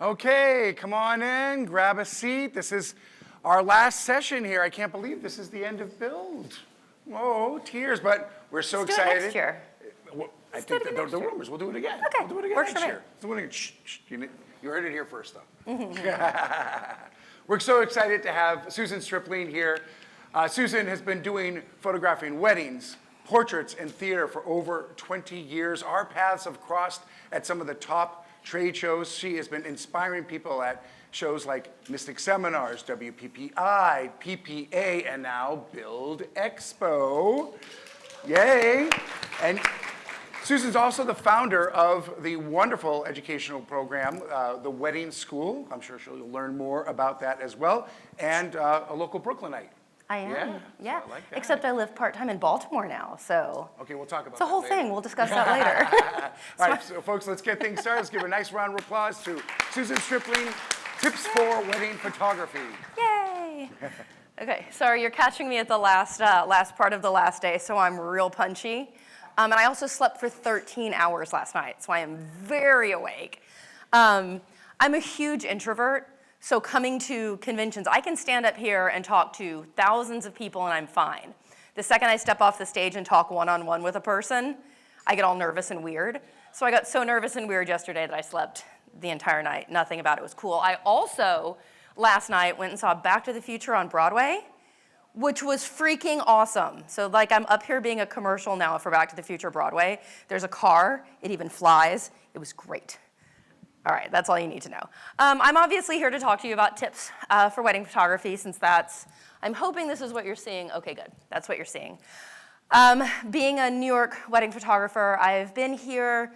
Okay, come on in, grab a seat. This is our last session here. I can't believe this is the end of Bild. Whoa, tears, but we're so Let's excited. do it next year. Well, I think the rumors, we'll do it again. Okay, We'll do it again works next for me. year. We'll do it again. Shh, shh. You heard it here first, though. We're so excited to have Susan Stripling here. Susan has been doing photographing weddings, portraits, and theater for over 20 years. Our paths have crossed at some of the top trade shows. She has been inspiring people at shows like Mystic Seminars, WPPI, PPA, and now Bild Expo. Yay! And Susan's also the founder of the wonderful educational program, the Wedding School. I'm sure she'll learn more about that as well. And a local Brooklynite. I am, yeah. So I like that. Except I live part-time in Baltimore now, so. Okay, we'll talk about that. It's a whole later. thing. We'll discuss that later. All right, so folks, let's get things started. Let's give a nice round of applause to Susan Stripling, Tips for Wedding Photography. Yay! Okay, sorry, you're catching me at the last part of the last day, so I'm real punchy. And I also slept for 13 hours last night, so I am very awake. I'm a huge introvert, so coming to conventions, I can stand up here and talk to thousands of people and I'm fine. The second I step off the stage and talk one-on-one with a person, I get all nervous and weird. So I got so nervous and weird yesterday that I slept the entire night. Nothing about it was cool. I also, last night, went and saw Back to the Future on Broadway, which was freaking awesome. So like I'm up here being a commercial now for Back to the Future Broadway. There's a car, it even flies. It was great. All right, that's all you need to know. I'm obviously here to talk to you about tips for wedding photography, since I'm hoping this is what you're seeing. Okay, good, that's what you're seeing. Being a New York wedding photographer, I've been here,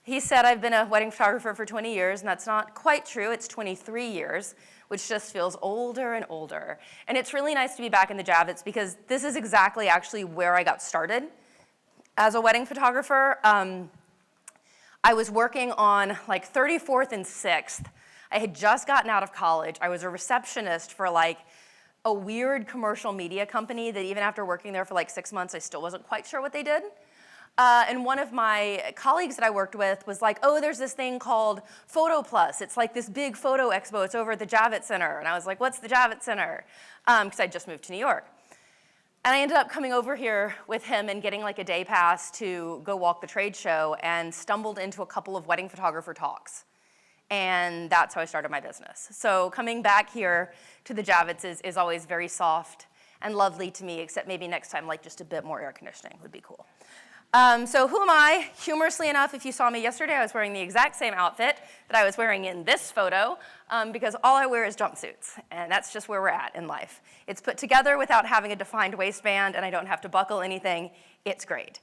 he said I've been a wedding photographer for 20 years, and that's not quite true, it's 23 years, which just feels older and older. And it's really nice to be back in the Javits, because this is exactly actually where I got started as a wedding photographer. I was working on like 34th and 6th. I had just gotten out of college. I was a receptionist for like a weird commercial media company that even after working there for like 6 months, I still wasn't quite sure what they did. And one of my colleagues that I worked with was like, oh, there's this thing called Photo Plus. It's like this big photo expo. It's over at the Javits Center. And I was like, what's the Javits Center? Because I just moved to New York. And I ended up coming over here with him and getting like a day pass to go walk the trade show, and stumbled into a couple of wedding photographer talks. And that's how I started my business. So coming back here to the Javits is always very soft and lovely to me, except maybe next time like just a bit more air conditioning would be cool. So who am I? Humorously enough, if you saw me yesterday, I was wearing the exact same outfit that I was wearing in this photo, because all I wear is jumpsuits, and that's just where we're at in life. It's put together without having a defined waistband, and I don't have to buckle anything. It's great.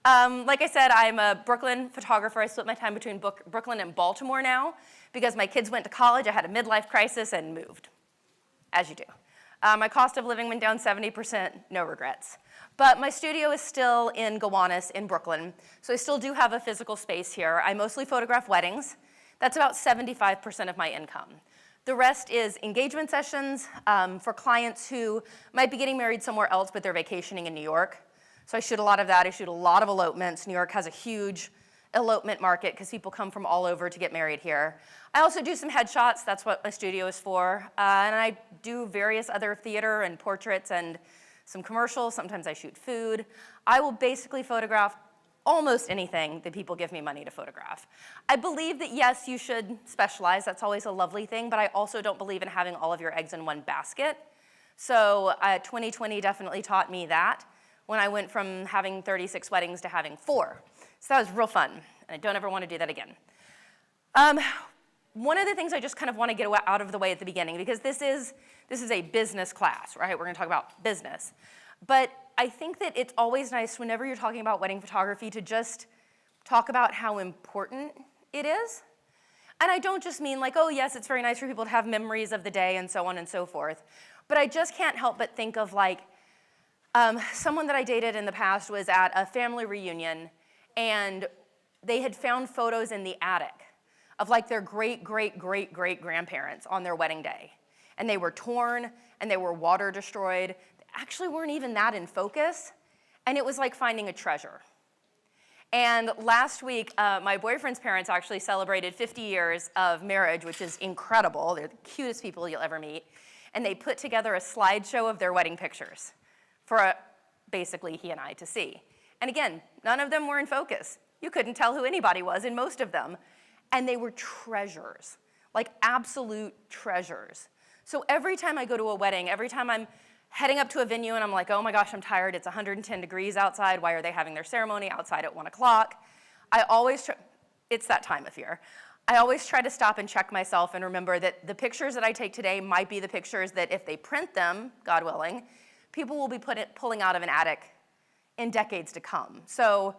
Like I said, I'm a Brooklyn photographer. I split my time between Brooklyn and Baltimore now, because my kids went to college, I had a midlife crisis, and moved, as you do. My cost of living went down 70%, no regrets. But my studio is still in Gowanus in Brooklyn, so I still do have a physical space here. I mostly photograph weddings. That's about 75% of my income. The rest is engagement sessions for clients who might be getting married somewhere else, but they're vacationing in New York. So I shoot a lot of that. I shoot a lot of elopements. New York has a huge elopement market because people come from all over to get married here. I also do some headshots. That's what my studio is for. And I do various other theater and portraits and some commercials. Sometimes I shoot food. I will basically photograph almost anything that people give me money to photograph. I believe that, yes, you should specialize. That's always a lovely thing, but I also don't believe in having all of your eggs in one basket. So 2020 definitely taught me that when I went from having 36 weddings to having 4. So that was real fun, and I don't ever want to do that again. One of the things I just kind of want to get out of the way at the beginning, because this is a business class, right? We're going to talk about business. But I think that it's always nice whenever you're talking about wedding photography to just talk about how important it is. And I don't just mean like, oh yes, it's very nice for people to have memories of the day and so on and so forth. But I just can't help but think of like, someone that I dated in the past was at a family reunion, and they had found photos in the attic of like their great-great-great-great-grandparents on their wedding day. And they were torn, and they were water destroyed. They actually weren't even that in focus, and it was like finding a treasure. And last week, my boyfriend's parents actually celebrated 50 years of marriage, which is incredible. They're the cutest people you'll ever meet. And they put together a slideshow of their wedding pictures for basically he and I to see. And again, none of them were in focus. You couldn't tell who anybody was in most of them. And they were treasures, like absolute treasures. So every time I go to a wedding, every time I'm heading up to a venue and I'm like, oh my gosh, I'm tired, it's 110 degrees outside, why are they having their ceremony outside at 1 o'clock? I always try, it's that time of year. I always try to stop and check myself and remember that the pictures that I take today might be the pictures that if they print them, God willing, people will be pulling out of an attic in decades to come. So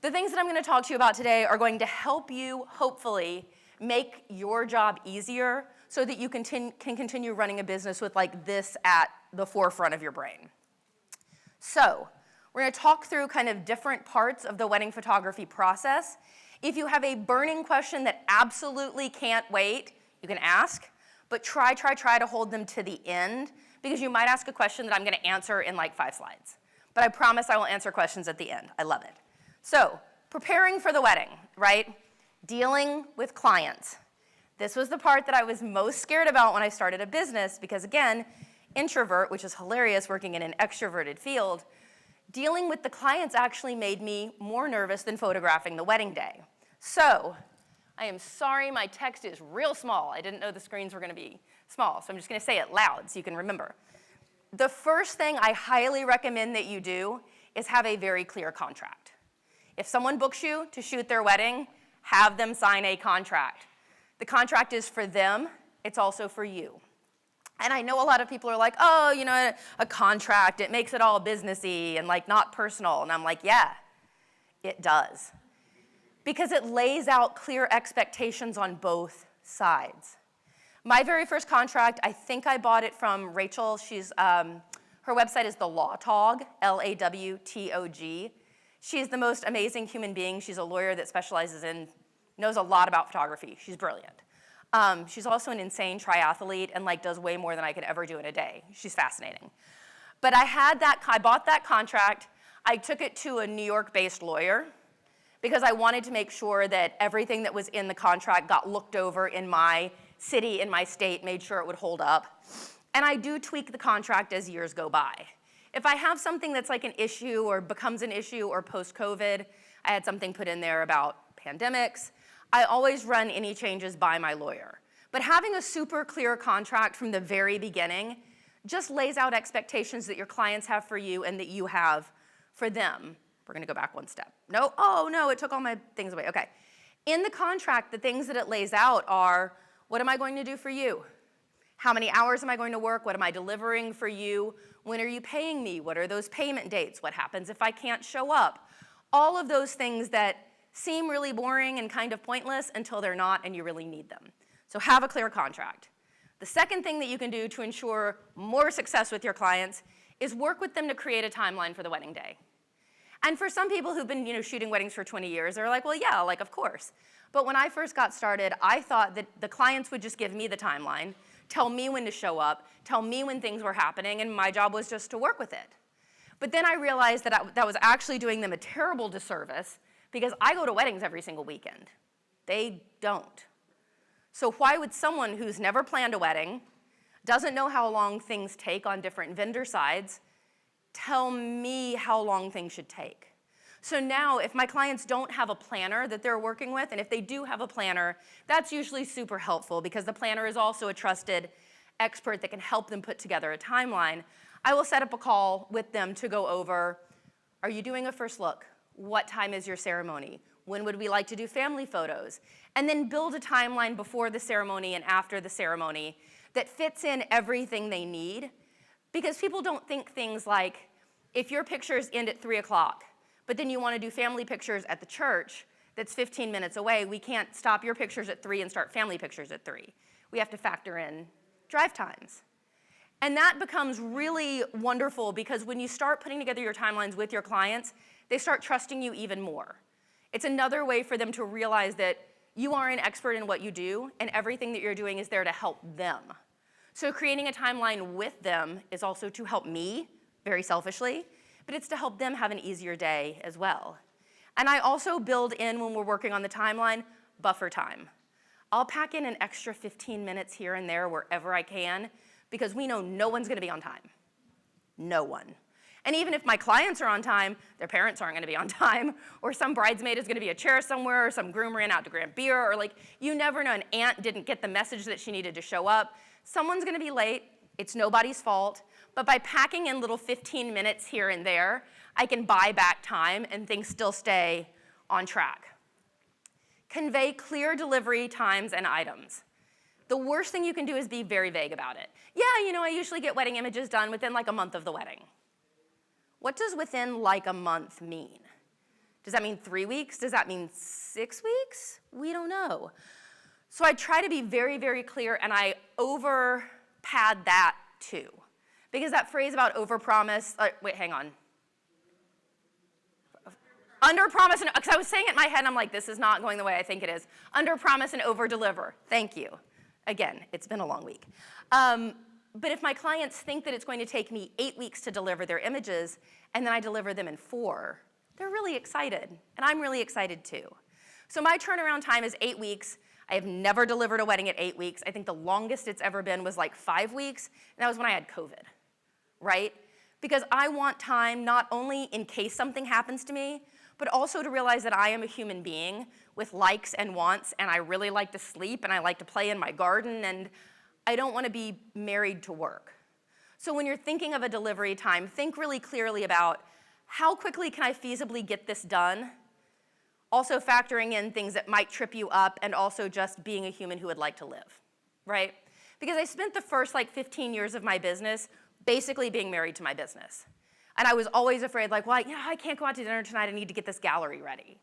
the things that I'm gonna talk to you about today are going to help you, hopefully, make your job easier so that you can continue running a business with like this at the forefront of your brain. So we're gonna talk through kind of different parts of the wedding photography process. If you have a burning question that absolutely can't wait, you can ask, but try to hold them to the end because you might ask a question that I'm gonna answer in like 5 slides. But I promise I will answer questions at the end. I love it. So preparing for the wedding, right? Dealing with clients. This was the part that I was most scared about when I started a business because again, introvert, which is hilarious working in an extroverted field, dealing with the clients actually made me more nervous than photographing the wedding day. So I am sorry my text is real small. I didn't know the screens were gonna be small, so I'm just gonna say it loud so you can remember. The first thing I highly recommend that you do is have a very clear contract. If someone books you to shoot their wedding, have them sign a contract. The contract is for them, it's also for you. And I know a lot of people are like, oh, you know, a contract, it makes it all businessy and like not personal. And I'm like, yeah, it does. Because it lays out clear expectations on both sides. My very first contract, I think I bought it from Rachel. Her website is the Lawtog, Lawtog. She's the most amazing human being. She's a lawyer that knows a lot about photography. She's brilliant. She's also an insane triathlete and like does way more than I could ever do in a day. She's fascinating. But I bought that contract. I took it to a New York-based lawyer because I wanted to make sure that everything that was in the contract got looked over in my city, in my state, made sure it would hold up. And I do tweak the contract as years go by. If I have something that's like an issue or becomes an issue or post-COVID, I had something put in there about pandemics, I always run any changes by my lawyer. But having a super clear contract from the very beginning just lays out expectations that your clients have for you and that you have for them. We're gonna go back one step. No, oh no, it took all my things away, okay. In the contract, the things that it lays out are, what am I going to do for you? How many hours am I going to work? What am I delivering for you? When are you paying me? What are those payment dates? What happens if I can't show up? All of those things that seem really boring and kind of pointless until they're not and you really need them. So have a clear contract. The second thing that you can do to ensure more success with your clients is work with them to create a timeline for the wedding day. And for some people who've been shooting weddings for 20 years, they're like, well, yeah, like, of course. But when I first got started, I thought that the clients would just give me the timeline, tell me when to show up, tell me when things were happening, and my job was just to work with it. But then I realized that that was actually doing them a terrible disservice because I go to weddings every single weekend. They don't. So why would someone who's never planned a wedding, doesn't know how long things take on different vendor sides, tell me how long things should take? So now if my clients don't have a planner that they're working with, and if they do have a planner, that's usually super helpful because the planner is also a trusted expert that can help them put together a timeline. I will set up a call with them to go over, are you doing a first look? What time is your ceremony? When would we like to do family photos? And then build a timeline before the ceremony and after the ceremony that fits in everything they need. Because people don't think things like, if your pictures end at 3 o'clock, but then you want to do family pictures at the church that's 15 minutes away, we can't stop your pictures at 3 and start family pictures at 3. We have to factor in drive times. And that becomes really wonderful because when you start putting together your timelines with your clients, they start trusting you even more. It's another way for them to realize that you are an expert in what you do and everything that you're doing is there to help them. So creating a timeline with them is also to help me, very selfishly, but it's to help them have an easier day as well. And I also build in, when we're working on the timeline, buffer time. I'll pack in an extra 15 minutes here and there wherever I can, because we know no one's gonna be on time. No one. And even if my clients are on time, their parents aren't gonna be on time, or some bridesmaid is gonna be a chair somewhere, or some groom ran out to grab beer, or like, you never know, an aunt didn't get the message that she needed to show up. Someone's gonna be late, it's nobody's fault, but by packing in little 15 minutes here and there, I can buy back time and things still stay on track. Convey clear delivery times and items. The worst thing you can do is be very vague about it. Yeah, you know, I usually get wedding images done within like a month of the wedding. What does within like a month mean? Does that mean 3 weeks? Does that mean 6 weeks? We don't know. So I try to be very, very clear, and I over pad that too. Because that phrase about overpromise, wait, hang on. Underpromise, because I was saying it in my head, and I'm like, this is not going the way I think it is. Underpromise and overdeliver. Thank you. Again, it's been a long week. But if my clients think that it's going to take me 8 weeks to deliver their images, and then I deliver them in 4, they're really excited, and I'm really excited too. So my turnaround time is 8 weeks. I have never delivered a wedding at 8 weeks. I think the longest it's ever been was like 5 weeks, and that was when I had COVID, right? Because I want time not only in case something happens to me, but also to realize that I am a human being with likes and wants, and I really like to sleep, and I like to play in my garden, and I don't want to be married to work. So when you're thinking of a delivery time, think really clearly about how quickly can I feasibly get this done, also factoring in things that might trip you up, and also just being a human who would like to live, right? Because I spent the first like 15 years of my business basically being married to my business. And I was always afraid, like, well, I can't go out to dinner tonight, I need to get this gallery ready.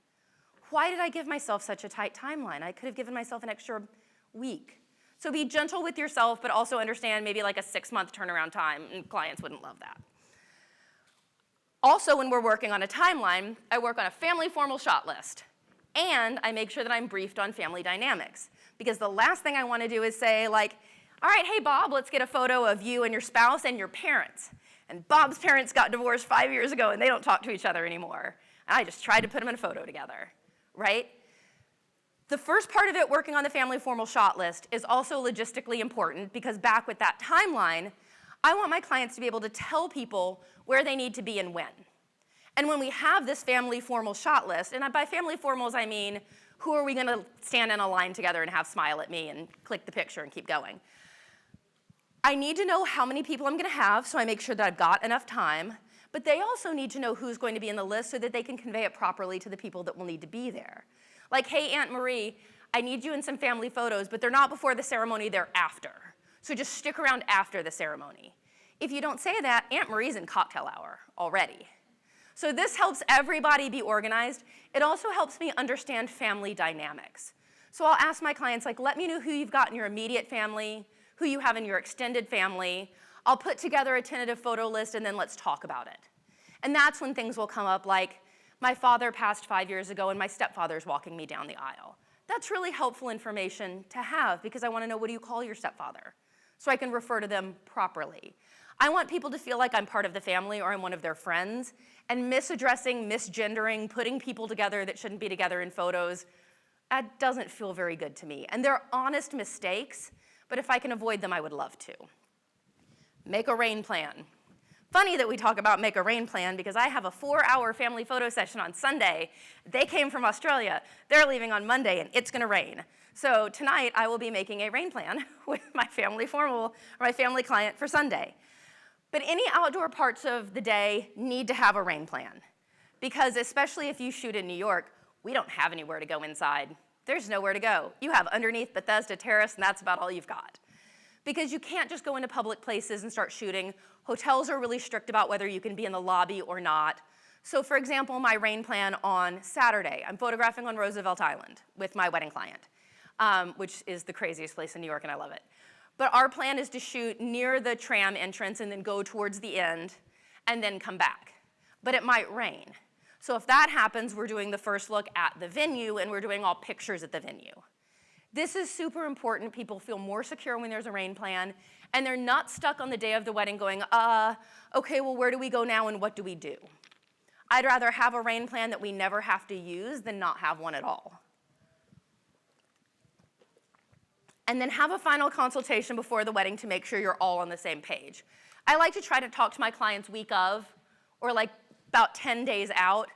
Why did I give myself such a tight timeline? I could have given myself an extra week. So be gentle with yourself, but also understand maybe like a 6-month turnaround time, and clients wouldn't love that. Also, when we're working on a timeline, I work on a family formal shot list, and I make sure that I'm briefed on family dynamics, because the last thing I want to do is say, like, all right, hey, Bob, let's get a photo of you and your spouse and your parents. And Bob's parents got divorced 5 years ago, and they don't talk to each other anymore. And I just tried to put them in a photo together, right? The first part of it, working on the family formal shot list, is also logistically important, because back with that timeline, I want my clients to be able to tell people where they need to be and when. And when we have this family formal shot list, and by family formals I mean, who are we gonna stand in a line together and have smile at me and click the picture and keep going? I need to know how many people I'm gonna have, so I make sure that I've got enough time, but they also need to know who's going to be in the list so that they can convey it properly to the people that will need to be there. Like, hey, Aunt Marie, I need you in some family photos, but they're not before the ceremony, they're after. So just stick around after the ceremony. If you don't say that, Aunt Marie's in cocktail hour already. So this helps everybody be organized. It also helps me understand family dynamics. So I'll ask my clients, like, let me know who you've got in your immediate family, who you have in your extended family. I'll put together a tentative photo list, and then let's talk about it. And that's when things will come up like, my father passed 5 years ago, and my stepfather's walking me down the aisle. That's really helpful information to have, because I want to know, what do you call your stepfather? So I can refer to them properly. I want people to feel like I'm part of the family or I'm one of their friends, and misaddressing, misgendering, putting people together that shouldn't be together in photos, that doesn't feel very good to me. And they're honest mistakes, but if I can avoid them, I would love to. Make a rain plan. Funny that we talk about make a rain plan, because I have a 4-hour family photo session on Sunday. They came from Australia. They're leaving on Monday, and it's gonna rain. So tonight, I will be making a rain plan with my family formal, or my family client for Sunday. But any outdoor parts of the day need to have a rain plan, because especially if you shoot in New York, we don't have anywhere to go inside. There's nowhere to go. You have underneath Bethesda Terrace, and that's about all you've got. Because you can't just go into public places and start shooting. Hotels are really strict about whether you can be in the lobby or not. So for example, my rain plan on Saturday, I'm photographing on Roosevelt Island with my wedding client, which is the craziest place in New York, and I love it. But our plan is to shoot near the tram entrance and then go towards the end and then come back. But it might rain. So if that happens, we're doing the first look at the venue, and we're doing all pictures at the venue. This is super important. People feel more secure when there's a rain plan, and they're not stuck on the day of the wedding going, okay, well, where do we go now and what do we do? I'd rather have a rain plan that we never have to use than not have one at all. And then have a final consultation before the wedding to make sure you're all on the same page. I like to try to talk to my clients week of, or like about 10 days out,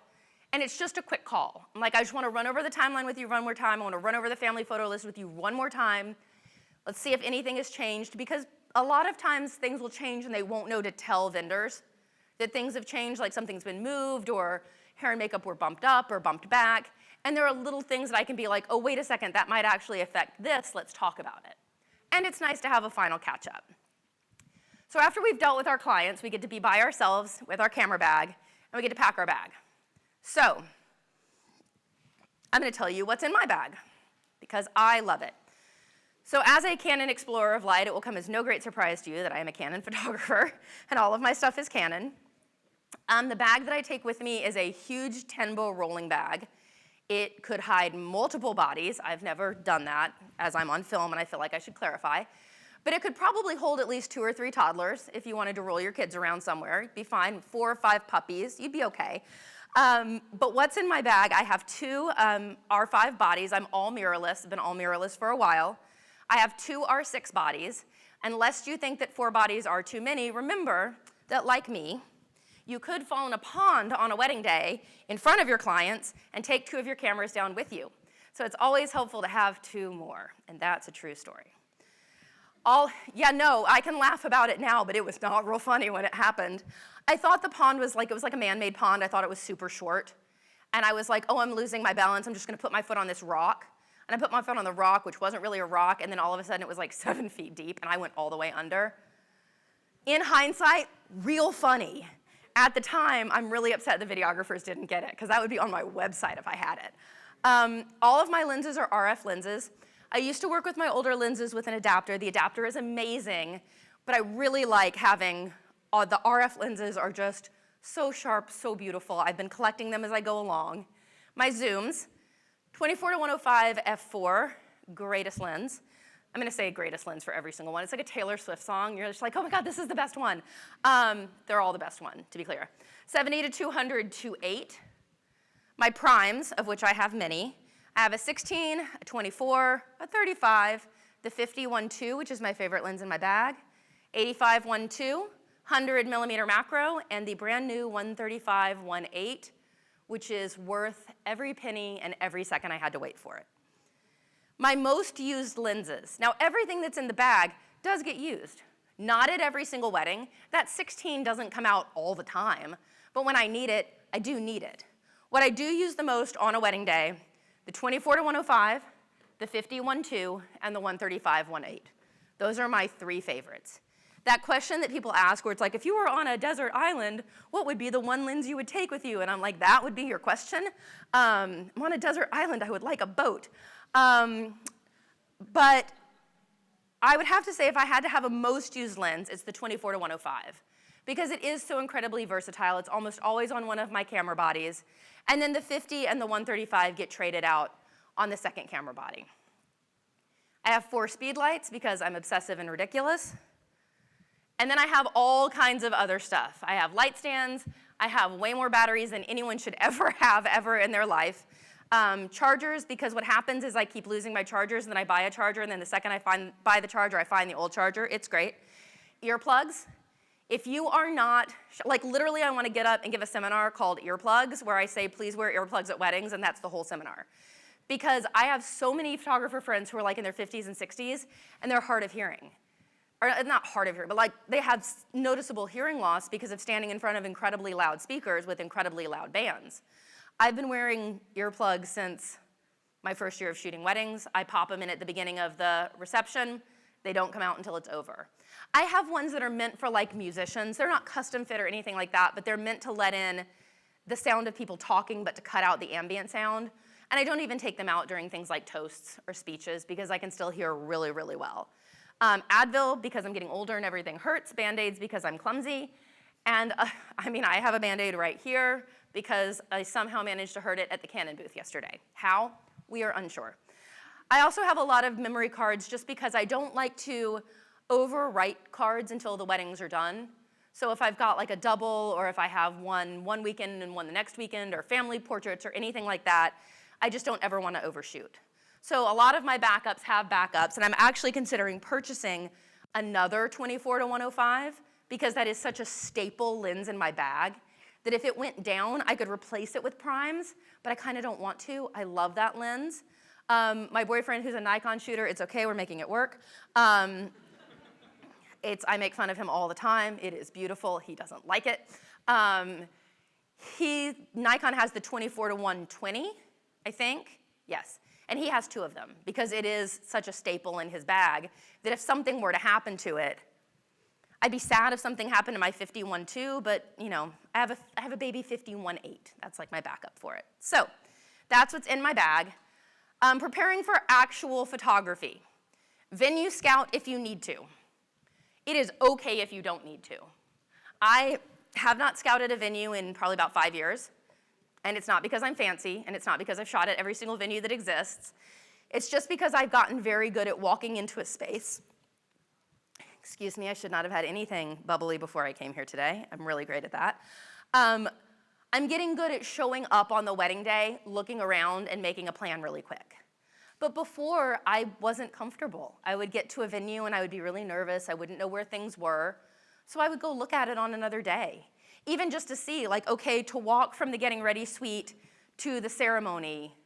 and it's just a quick call. I'm like, I just want to run over the timeline with you one more time. I want to run over the family photo list with you one more time. Let's see if anything has changed, because a lot of times things will change and they won't know to tell vendors that things have changed, like something's been moved or hair and makeup were bumped up or bumped back. And there are little things that I can be like, oh, wait a second, that might actually affect this, let's talk about it. And it's nice to have a final catch up. So after we've dealt with our clients, we get to be by ourselves with our camera bag, and we get to pack our bag. So I'm gonna tell you what's in my bag, because I love it. So as a Canon Explorer of Light, it will come as no great surprise to you that I am a Canon photographer, and all of my stuff is Canon. The bag that I take with me is a huge 10-bow rolling bag. It could hide multiple bodies. I've never done that, as I'm on film, and I feel like I should clarify. But it could probably hold at least 2 or 3 toddlers if you wanted to roll your kids around somewhere. You'd be fine. 4 or 5 puppies, you'd be okay. But what's in my bag, I have 2 R5 bodies. I'm all mirrorless. I've been all mirrorless for a while. I have 2 R6 bodies. And lest you think that 4 bodies are too many, remember that, like me, you could fall in a pond on a wedding day in front of your clients and take 2 of your cameras down with you. So it's always helpful to have 2 more, and that's a true story. I can laugh about it now, but it was not real funny when it happened. I thought the pond was like, it was like a man-made pond. I thought it was super short. And I was like, oh, I'm losing my balance. I'm just gonna put my foot on this rock. And I put my foot on the rock, which wasn't really a rock, and then all of a sudden it was like 7 feet deep, and I went all the way under. In hindsight, real funny. At the time, I'm really upset the videographers didn't get it, because that would be on my website if I had it. All of my lenses are RF lenses. I used to work with my older lenses with an adapter. The adapter is amazing, but I really like having, the RF lenses are just so sharp, so beautiful. I've been collecting them as I go along. My zooms, 24-105 f4, greatest lens. I'm gonna say greatest lens for every single one. It's like a Taylor Swift song. You're just like, oh my God, this is the best one. They're all the best one, to be clear. 70-200 2.8. My primes, of which I have many. I have a 16, a 24, a 35, the 50-1.2, which is my favorite lens in my bag, 85-1.2, 100 millimeter macro, and the brand new 135-1.8, which is worth every penny and every second I had to wait for it. My most used lenses. Now, everything that's in the bag does get used. Not at every single wedding. That 16 doesn't come out all the time, but when I need it, I do need it. What I do use the most on a wedding day, the 24-105, the 50-1.2, and the 135-1.8. Those are my 3 favorites. That question that people ask where it's like, if you were on a desert island, what would be the one lens you would take with you? And I'm like, that would be your question? I'm on a desert island, I would like a boat. But I would have to say if I had to have a most used lens, it's the 24-105, because it is so incredibly versatile. It's almost always on one of my camera bodies. And then the 50 and the 135 get traded out on the second camera body. I have 4 speed lights because I'm obsessive and ridiculous. And then I have all kinds of other stuff. I have light stands. I have way more batteries than anyone should ever have ever in their life. Chargers, because what happens is I keep losing my chargers, and then I buy a charger, and then the second I buy the charger, I find the old charger. It's great. Earplugs. If you are not, like literally I want to get up and give a seminar called Earplugs, where I say, please wear earplugs at weddings, and that's the whole seminar. Because I have so many photographer friends who are like in their 50s and 60s, and they're hard of hearing. Or not hard of hearing, but like they have noticeable hearing loss because of standing in front of incredibly loud speakers with incredibly loud bands. I've been wearing earplugs since my first year of shooting weddings. I pop them in at the beginning of the reception. They don't come out until it's over. I have ones that are meant for like musicians. They're not custom fit or anything like that, but they're meant to let in the sound of people talking, but to cut out the ambient sound. And I don't even take them out during things like toasts or speeches because I can still hear really, really well. Advil, because I'm getting older and everything hurts. Band-Aids, because I'm clumsy. And I have a Band-Aid right here because I somehow managed to hurt it at the Canon booth yesterday. How? We are unsure. I also have a lot of memory cards just because I don't like to overwrite cards until the weddings are done. So if I've got like a double, or if I have one weekend and one the next weekend, or family portraits or anything like that, I just don't ever want to overshoot. So a lot of my backups have backups, and I'm actually considering purchasing another 24-105 because that is such a staple lens in my bag that if it went down, I could replace it with primes, but I kind of don't want to. I love that lens. My boyfriend, who's a Nikon shooter, it's okay, we're making it work. I make fun of him all the time. It is beautiful. He doesn't like it. Nikon has the 24-120, I think. Yes. And he has 2 of them because it is such a staple in his bag that if something were to happen to it, I'd be sad if something happened to my 51.2, but you know, I have a baby 51.8. That's like my backup for it. So that's what's in my bag. Preparing for actual photography. Venue scout if you need to. It is okay if you don't need to. I have not scouted a venue in probably about 5 years, and it's not because I'm fancy, and it's not because I've shot at every single venue that exists. It's just because I've gotten very good at walking into a space. Excuse me, I should not have had anything bubbly before I came here today. I'm really great at that. I'm getting good at showing up on the wedding day, looking around, and making a plan really quick. But before, I wasn't comfortable. I would get to a venue and I would be really nervous. I wouldn't know where things were. So I would go look at it on another day. Even just to see, like, okay, to walk from the getting ready suite to the ceremony,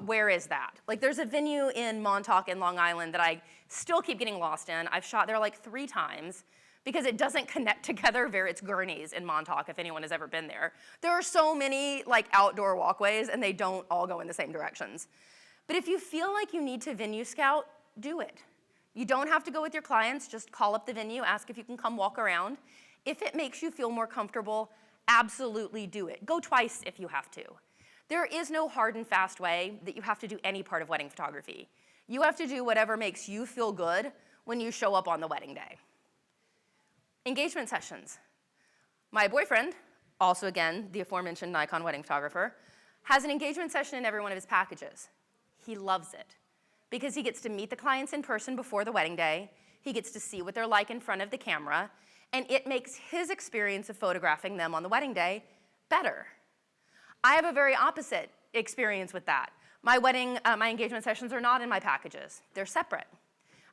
where is that? Like, there's a venue in Montauk in Long Island that I still keep getting lost in. I've shot there like 3 times because it doesn't connect together. It's Gurney's in Montauk, if anyone has ever been there. There are so many like outdoor walkways and they don't all go in the same directions. But if you feel like you need to venue scout, do it. You don't have to go with your clients, just call up the venue, ask if you can come walk around. If it makes you feel more comfortable, absolutely do it. Go twice if you have to. There is no hard and fast way that you have to do any part of wedding photography. You have to do whatever makes you feel good when you show up on the wedding day. Engagement sessions. My boyfriend, also again, the aforementioned Nikon wedding photographer, has an engagement session in every one of his packages. He loves it because he gets to meet the clients in person before the wedding day. He gets to see what they're like in front of the camera, and it makes his experience of photographing them on the wedding day better. I have a very opposite experience with that. My engagement sessions are not in my packages. They're separate.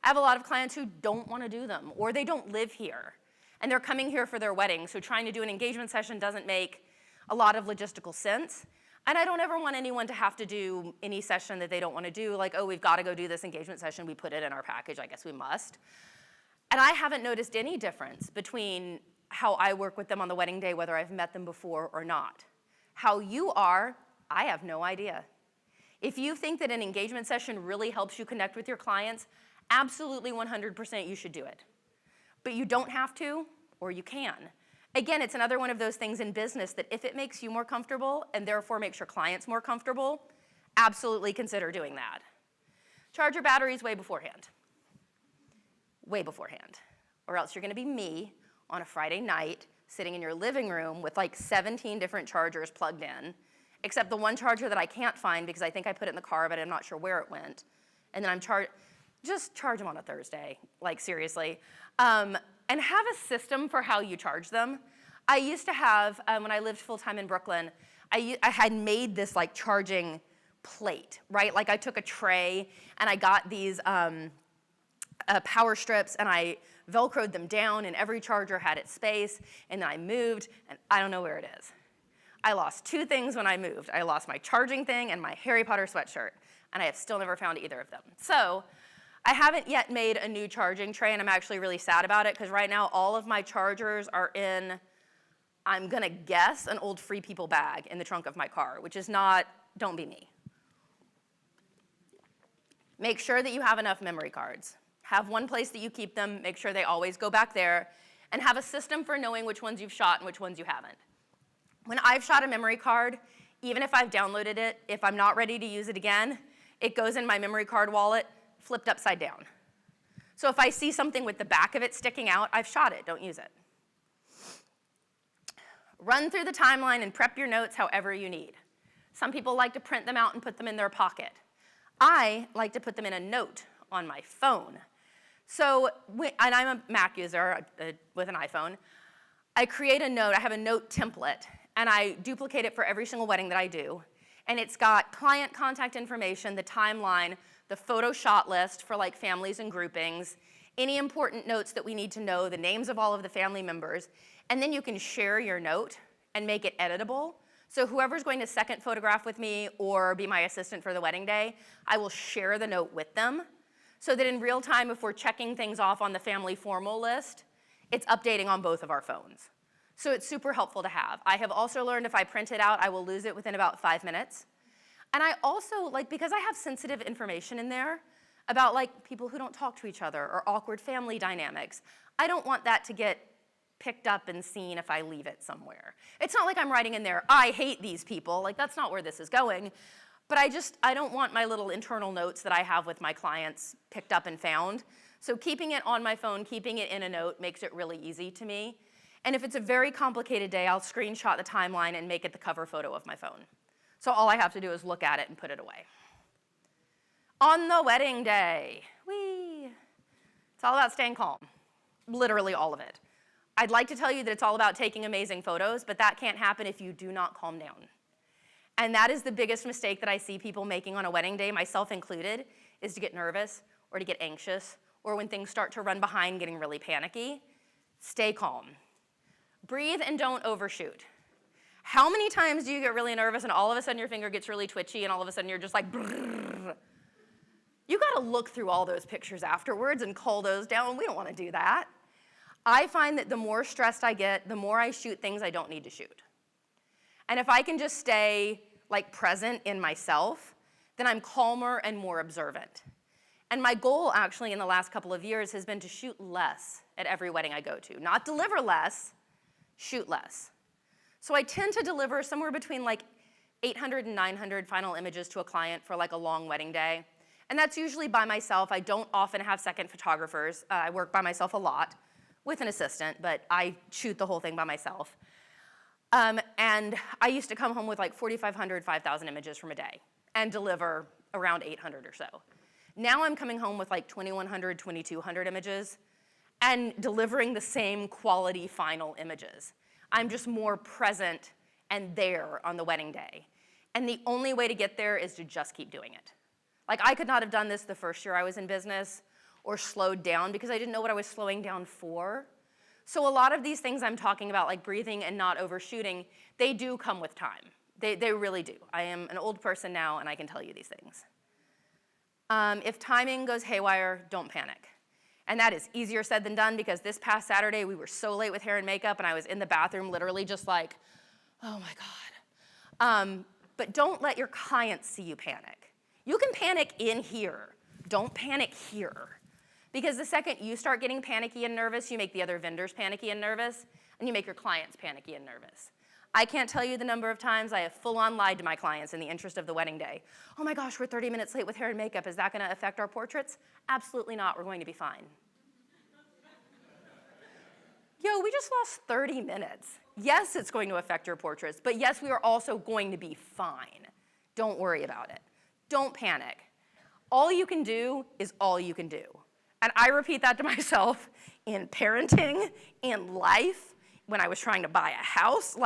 I have a lot of clients who don't want to do them, or they don't live here, and they're coming here for their wedding, so trying to do an engagement session doesn't make a lot of logistical sense. And I don't ever want anyone to have to do any session that they don't want to do, like, oh, we've got to go do this engagement session, we put it in our package, I guess we must. And I haven't noticed any difference between how I work with them on the wedding day, whether I've met them before or not. How you are, I have no idea. If you think that an engagement session really helps you connect with your clients, absolutely 100% you should do it. But you don't have to, or you can. Again, it's another one of those things in business that if it makes you more comfortable and therefore makes your clients more comfortable, absolutely consider doing that. Charge your batteries way beforehand. Way beforehand. Or else you're gonna be me on a Friday night sitting in your living room with like 17 different chargers plugged in, except the one charger that I can't find because I think I put it in the car, but I'm not sure where it went. And then just charge them on a Thursday, like seriously. And have a system for how you charge them. I used to have, when I lived full-time in Brooklyn, I had made this like charging plate, right? Like I took a tray and I got these power strips and I Velcroed them down and every charger had its space, and then I moved and I don't know where it is. I lost 2 things when I moved. I lost my charging thing and my Harry Potter sweatshirt, and I have still never found either of them. So I haven't yet made a new charging tray, and I'm actually really sad about it because right now all of my chargers are in, I'm gonna guess, an old Free People bag in the trunk of my car, which is not, don't be me. Make sure that you have enough memory cards. Have one place that you keep them, make sure they always go back there, and have a system for knowing which ones you've shot and which ones you haven't. When I've shot a memory card, even if I've downloaded it, if I'm not ready to use it again, it goes in my memory card wallet, flipped upside down. So if I see something with the back of it sticking out, I've shot it, don't use it. Run through the timeline and prep your notes however you need. Some people like to print them out and put them in their pocket. I like to put them in a note on my phone. So, and I'm a Mac user with an iPhone. I create a note, I have a note template, and I duplicate it for every single wedding that I do. And it's got client contact information, the timeline, the photo shot list for like families and groupings, any important notes that we need to know, the names of all of the family members, and then you can share your note and make it editable. So whoever's going to second photograph with me or be my assistant for the wedding day, I will share the note with them so that in real time, if we're checking things off on the family formal list, it's updating on both of our phones. So it's super helpful to have. I have also learned if I print it out, I will lose it within about 5 minutes. And I also, because I have sensitive information in there about people who don't talk to each other or awkward family dynamics, I don't want that to get picked up and seen if I leave it somewhere. It's not like I'm writing in there, I hate these people, that's not where this is going. But I don't want my little internal notes that I have with my clients picked up and found. So keeping it on my phone, keeping it in a note makes it really easy to me. And if it's a very complicated day, I'll screenshot the timeline and make it the cover photo of my phone. So all I have to do is look at it and put it away. On the wedding day, it's all about staying calm, literally all of it. I'd like to tell you that it's all about taking amazing photos, but that can't happen if you do not calm down. And that is the biggest mistake that I see people making on a wedding day, myself included, is to get nervous or to get anxious, or when things start to run behind, getting really panicky. Stay calm. Breathe and don't overshoot. How many times do you get really nervous and all of a sudden your finger gets really twitchy and all of a sudden you're just like, brrr. You gotta look through all those pictures afterwards and cull those down. We don't wanna do that. I find that the more stressed I get, the more I shoot things I don't need to shoot. And if I can just stay present in myself, then I'm calmer and more observant. And my goal actually in the last couple of years has been to shoot less at every wedding I go to. Not deliver less, shoot less. So I tend to deliver somewhere between 800 and 900 final images to a client for a long wedding day. And that's usually by myself. I don't often have second photographers. I work by myself a lot with an assistant, but I shoot the whole thing by myself. And I used to come home with 4,500, 5,000 images from a day and deliver around 800 or so. Now I'm coming home with 2,100, 2,200 images and delivering the same quality final images. I'm just more present and there on the wedding day. And the only way to get there is to just keep doing it. I could not have done this the first year I was in business or slowed down because I didn't know what I was slowing down for. So a lot of these things I'm talking about, breathing and not overshooting, they do come with time. They really do. I am an old person now, and I can tell you these things. If timing goes haywire, don't panic. And that is easier said than done because this past Saturday, we were so late with hair and makeup, and I was in the bathroom literally just oh my God. But don't let your clients see you panic. You can panic in here. Don't panic here. Because the second you start getting panicky and nervous, you make the other vendors panicky and nervous, and you make your clients panicky and nervous. I can't tell you the number of times I have full-on lied to my clients in the interest of the wedding day. Oh my gosh, we're 30 minutes late with hair and makeup. Is that gonna affect our portraits? Absolutely not, we're going to be fine. Yo, we just lost 30 minutes. Yes, it's going to affect your portraits, but yes, we are also going to be fine. Don't worry about it. Don't panic. All you can do is all you can do. And I repeat that to myself in parenting, in life, when I was trying to buy a house.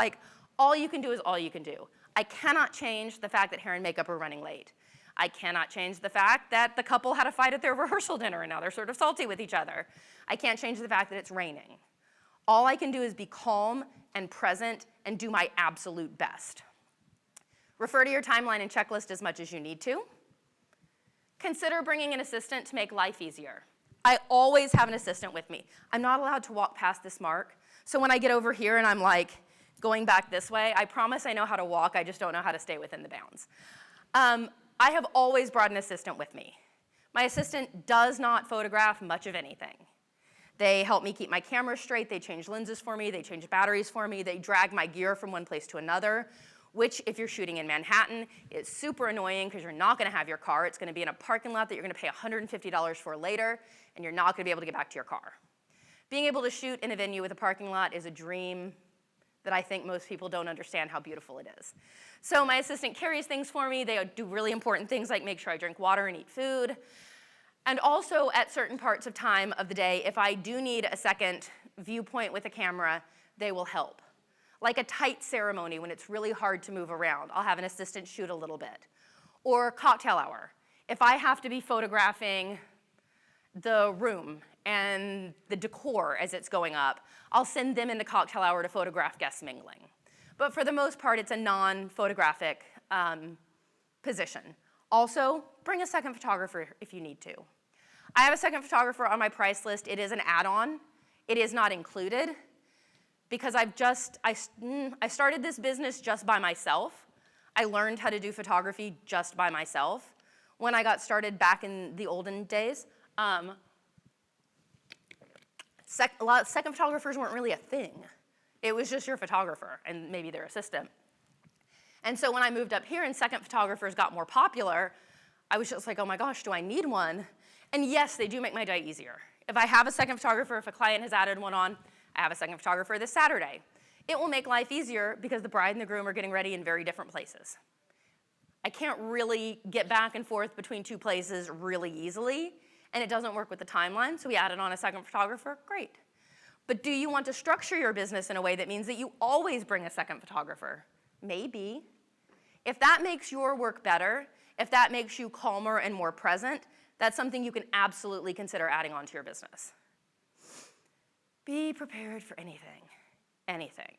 All you can do is all you can do. I cannot change the fact that hair and makeup are running late. I cannot change the fact that the couple had a fight at their rehearsal dinner and now they're sort of salty with each other. I can't change the fact that it's raining. All I can do is be calm and present and do my absolute best. Refer to your timeline and checklist as much as you need to. Consider bringing an assistant to make life easier. I always have an assistant with me. I'm not allowed to walk past this mark. So when I get over here and I'm going back this way, I promise I know how to walk, I just don't know how to stay within the bounds. I have always brought an assistant with me. My assistant does not photograph much of anything. They help me keep my camera straight, they change lenses for me, they change batteries for me, they drag my gear from one place to another, which if you're shooting in Manhattan is super annoying because you're not gonna have your car. It's gonna be in a parking lot that you're gonna pay $150 for later, and you're not gonna be able to get back to your car. Being able to shoot in a venue with a parking lot is a dream that I think most people don't understand how beautiful it is. So my assistant carries things for me. They do really important things like make sure I drink water and eat food. And also at certain parts of time of the day, if I do need a second viewpoint with a camera, they will help. Like a tight ceremony when it's really hard to move around, I'll have an assistant shoot a little bit. Or cocktail hour. If I have to be photographing the room and the decor as it's going up, I'll send them in the cocktail hour to photograph guests mingling. But for the most part, it's a non-photographic position. Also, bring a second photographer if you need to. I have a second photographer on my price list. It is an add-on. It is not included because I started this business just by myself. I learned how to do photography just by myself. When I got started back in the olden days, second photographers weren't really a thing. It was just your photographer and maybe their assistant. And so when I moved up here and second photographers got more popular, I was just like, oh my gosh, do I need one? And yes, they do make my day easier. If I have a second photographer, if a client has added one on, I have a second photographer this Saturday. It will make life easier because the bride and the groom are getting ready in very different places. I can't really get back and forth between two places really easily, and it doesn't work with the timeline, so we added on a second photographer, great. But do you want to structure your business in a way that means that you always bring a second photographer? Maybe. If that makes your work better, if that makes you calmer and more present, that's something you can absolutely consider adding onto your business. Be prepared for anything, anything.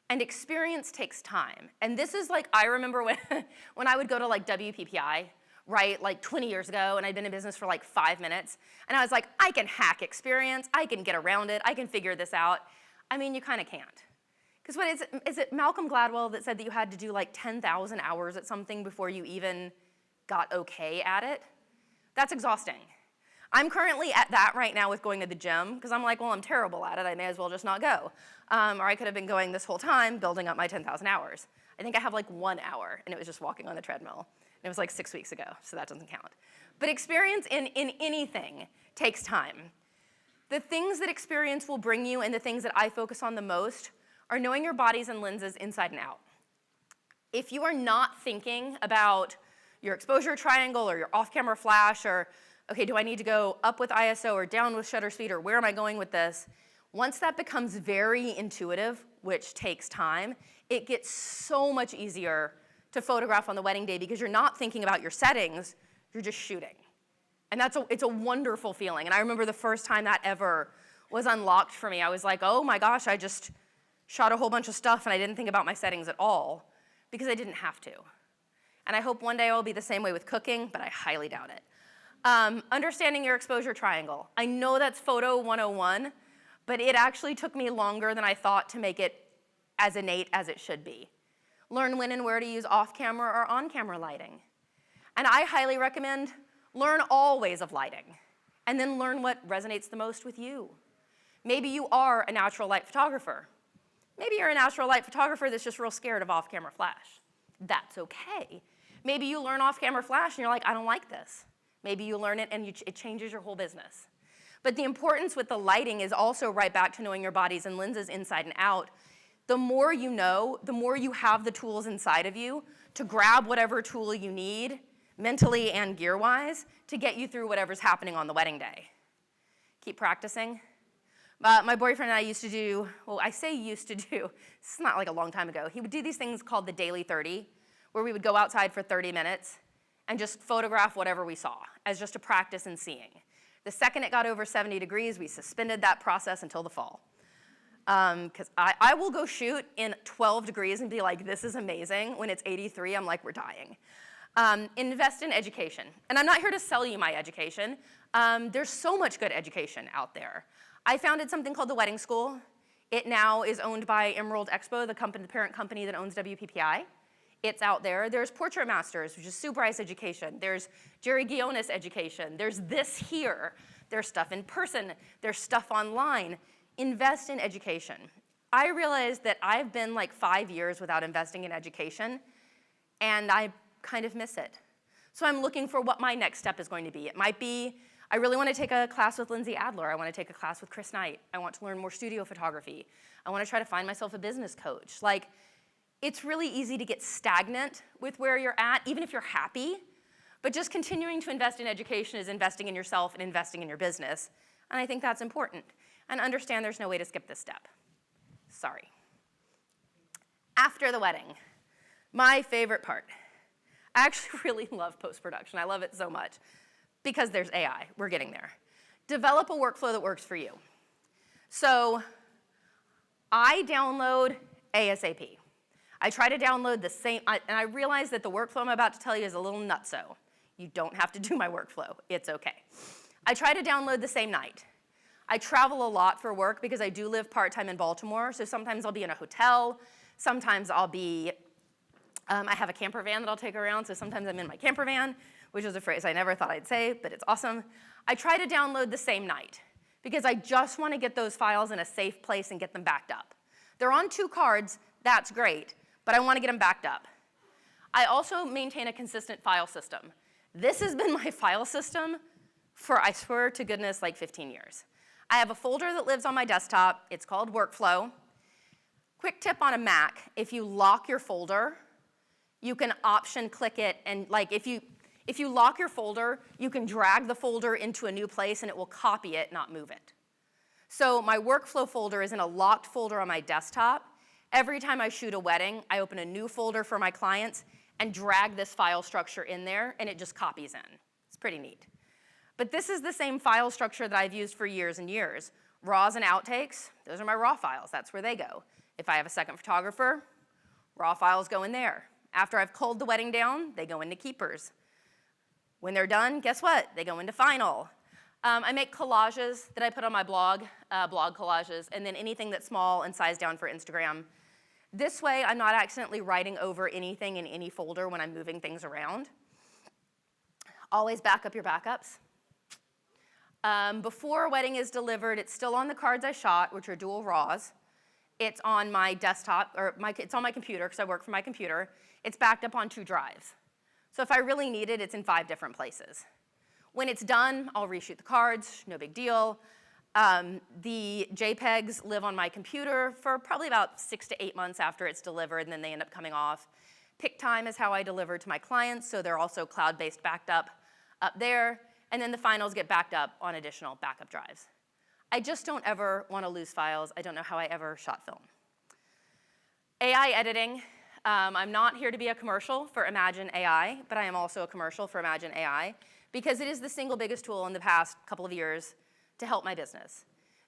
And experience takes time. And this is like, I remember when I would go to like WPPI, right, like 20 years ago, and I'd been in business for like 5 minutes, and I was like, I can hack experience, I can get around it, I can figure this out. I mean, you kind of can't. Because what is it Malcolm Gladwell that said that you had to do like 10,000 hours at something before you even got okay at it? That's exhausting. I'm currently at that right now with going to the gym, because I'm like, well, I'm terrible at it, I may as well just not go. Or I could have been going this whole time, building up my 10,000 hours. I think I have like 1 hour, and it was just walking on the treadmill. And it was like 6 weeks ago, so that doesn't count. But experience in anything takes time. The things that experience will bring you and the things that I focus on the most are knowing your bodies and lenses inside and out. If you are not thinking about your exposure triangle or your off-camera flash or, okay, do I need to go up with ISO or down with shutter speed or where am I going with this? Once that becomes very intuitive, which takes time, it gets so much easier to photograph on the wedding day because you're not thinking about your settings, you're just shooting. And it's a wonderful feeling. And I remember the first time that ever was unlocked for me, I was like, oh my gosh, I just shot a whole bunch of stuff and I didn't think about my settings at all because I didn't have to. And I hope one day I'll be the same way with cooking, but I highly doubt it. Understanding your exposure triangle. I know that's photo 101, but it actually took me longer than I thought to make it as innate as it should be. Learn when and where to use off-camera or on-camera lighting. And I highly recommend learn all ways of lighting, and then learn what resonates the most with you. Maybe you are a natural light photographer. Maybe you're a natural light photographer that's just real scared of off-camera flash. That's okay. Maybe you learn off-camera flash and you're like, I don't like this. Maybe you learn it and it changes your whole business. But the importance with the lighting is also right back to knowing your bodies and lenses inside and out. The more you know, the more you have the tools inside of you to grab whatever tool you need, mentally and gear-wise, to get you through whatever's happening on the wedding day. Keep practicing. My boyfriend and I used to do, well, I say used to do, it's not like a long time ago. He would do these things called the Daily 30, where we would go outside for 30 minutes and just photograph whatever we saw as just a practice in seeing. The second it got over 70 degrees, we suspended that process until the fall. Because I will go shoot in 12 degrees and be like, this is amazing. When it's 83, I'm like, we're dying. Invest in education. And I'm not here to sell you my education. There's so much good education out there. I founded something called the Wedding School. It now is owned by Bild Expo, the parent company that owns WPPI. It's out there. There's Portrait Masters, which is super nice education. There's Jerry Guionis education. There's this here. There's stuff in person. There's stuff online. Invest in education. I realized that I've been like 5 years without investing in education, and I kind of miss it. So I'm looking for what my next step is going to be. It might be, I really want to take a class with Lindsay Adler. I want to take a class with Chris Knight. I want to learn more studio photography. I want to try to find myself a business coach. Like, it's really easy to get stagnant with where you're at, even if you're happy. But just continuing to invest in education is investing in yourself and investing in your business. And I think that's important. And understand there's no way to skip this step. Sorry. After the wedding, my favorite part. I actually really love post-production. I love it so much because there's AI. We're getting there. Develop a workflow that works for you. So I download ASAP. I try to download the same, and I realize that the workflow I'm about to tell you is a little nutso. You don't have to do my workflow. It's okay. I try to download the same night. I travel a lot for work because I do live part-time in Baltimore, so sometimes I'll be in a hotel, sometimes I'll be, I have a camper van that I'll take around, so sometimes I'm in my camper van, which is a phrase I never thought I'd say, but it's awesome. I try to download the same night because I just want to get those files in a safe place and get them backed up. They're on 2 cards, that's great, but I want to get them backed up. I also maintain a consistent file system. This has been my file system for, I swear to goodness, like 15 years. I have a folder that lives on my desktop. It's called Workflow. Quick tip on a Mac, if you lock your folder, you can option click it, and like if you lock your folder, you can drag the folder into a new place and it will copy it, not move it. So my workflow folder is in a locked folder on my desktop. Every time I shoot a wedding, I open a new folder for my clients and drag this file structure in there, and it just copies in. It's pretty neat. But this is the same file structure that I've used for years and years. RAWs and outtakes, those are my RAW files. That's where they go. If I have a second photographer, RAW files go in there. After I've culled the wedding down, they go into keepers. When they're done, guess what? They go into final. I make collages that I put on my blog, blog collages, and then anything that's small and sized down for Instagram. This way, I'm not accidentally writing over anything in any folder when I'm moving things around. Always back up your backups. Before a wedding is delivered, it's still on the cards I shot, which are dual RAWs. It's on my desktop, or it's on my computer, because I work from my computer. It's backed up on 2 drives. So if I really need it, it's in 5 different places. When it's done, I'll reshoot the cards, no big deal. The JPEGs live on my computer for probably about 6 to 8 months after it's delivered, and then they end up coming off. Pick time is how I deliver to my clients, so they're also cloud-based backed up there. And then the finals get backed up on additional backup drives. I just don't ever want to lose files. I don't know how I ever shot film. AI editing. I'm not here to be a commercial for Imagine AI, but I am also a commercial for Imagine AI because it is the single biggest tool in the past couple of years to help my business.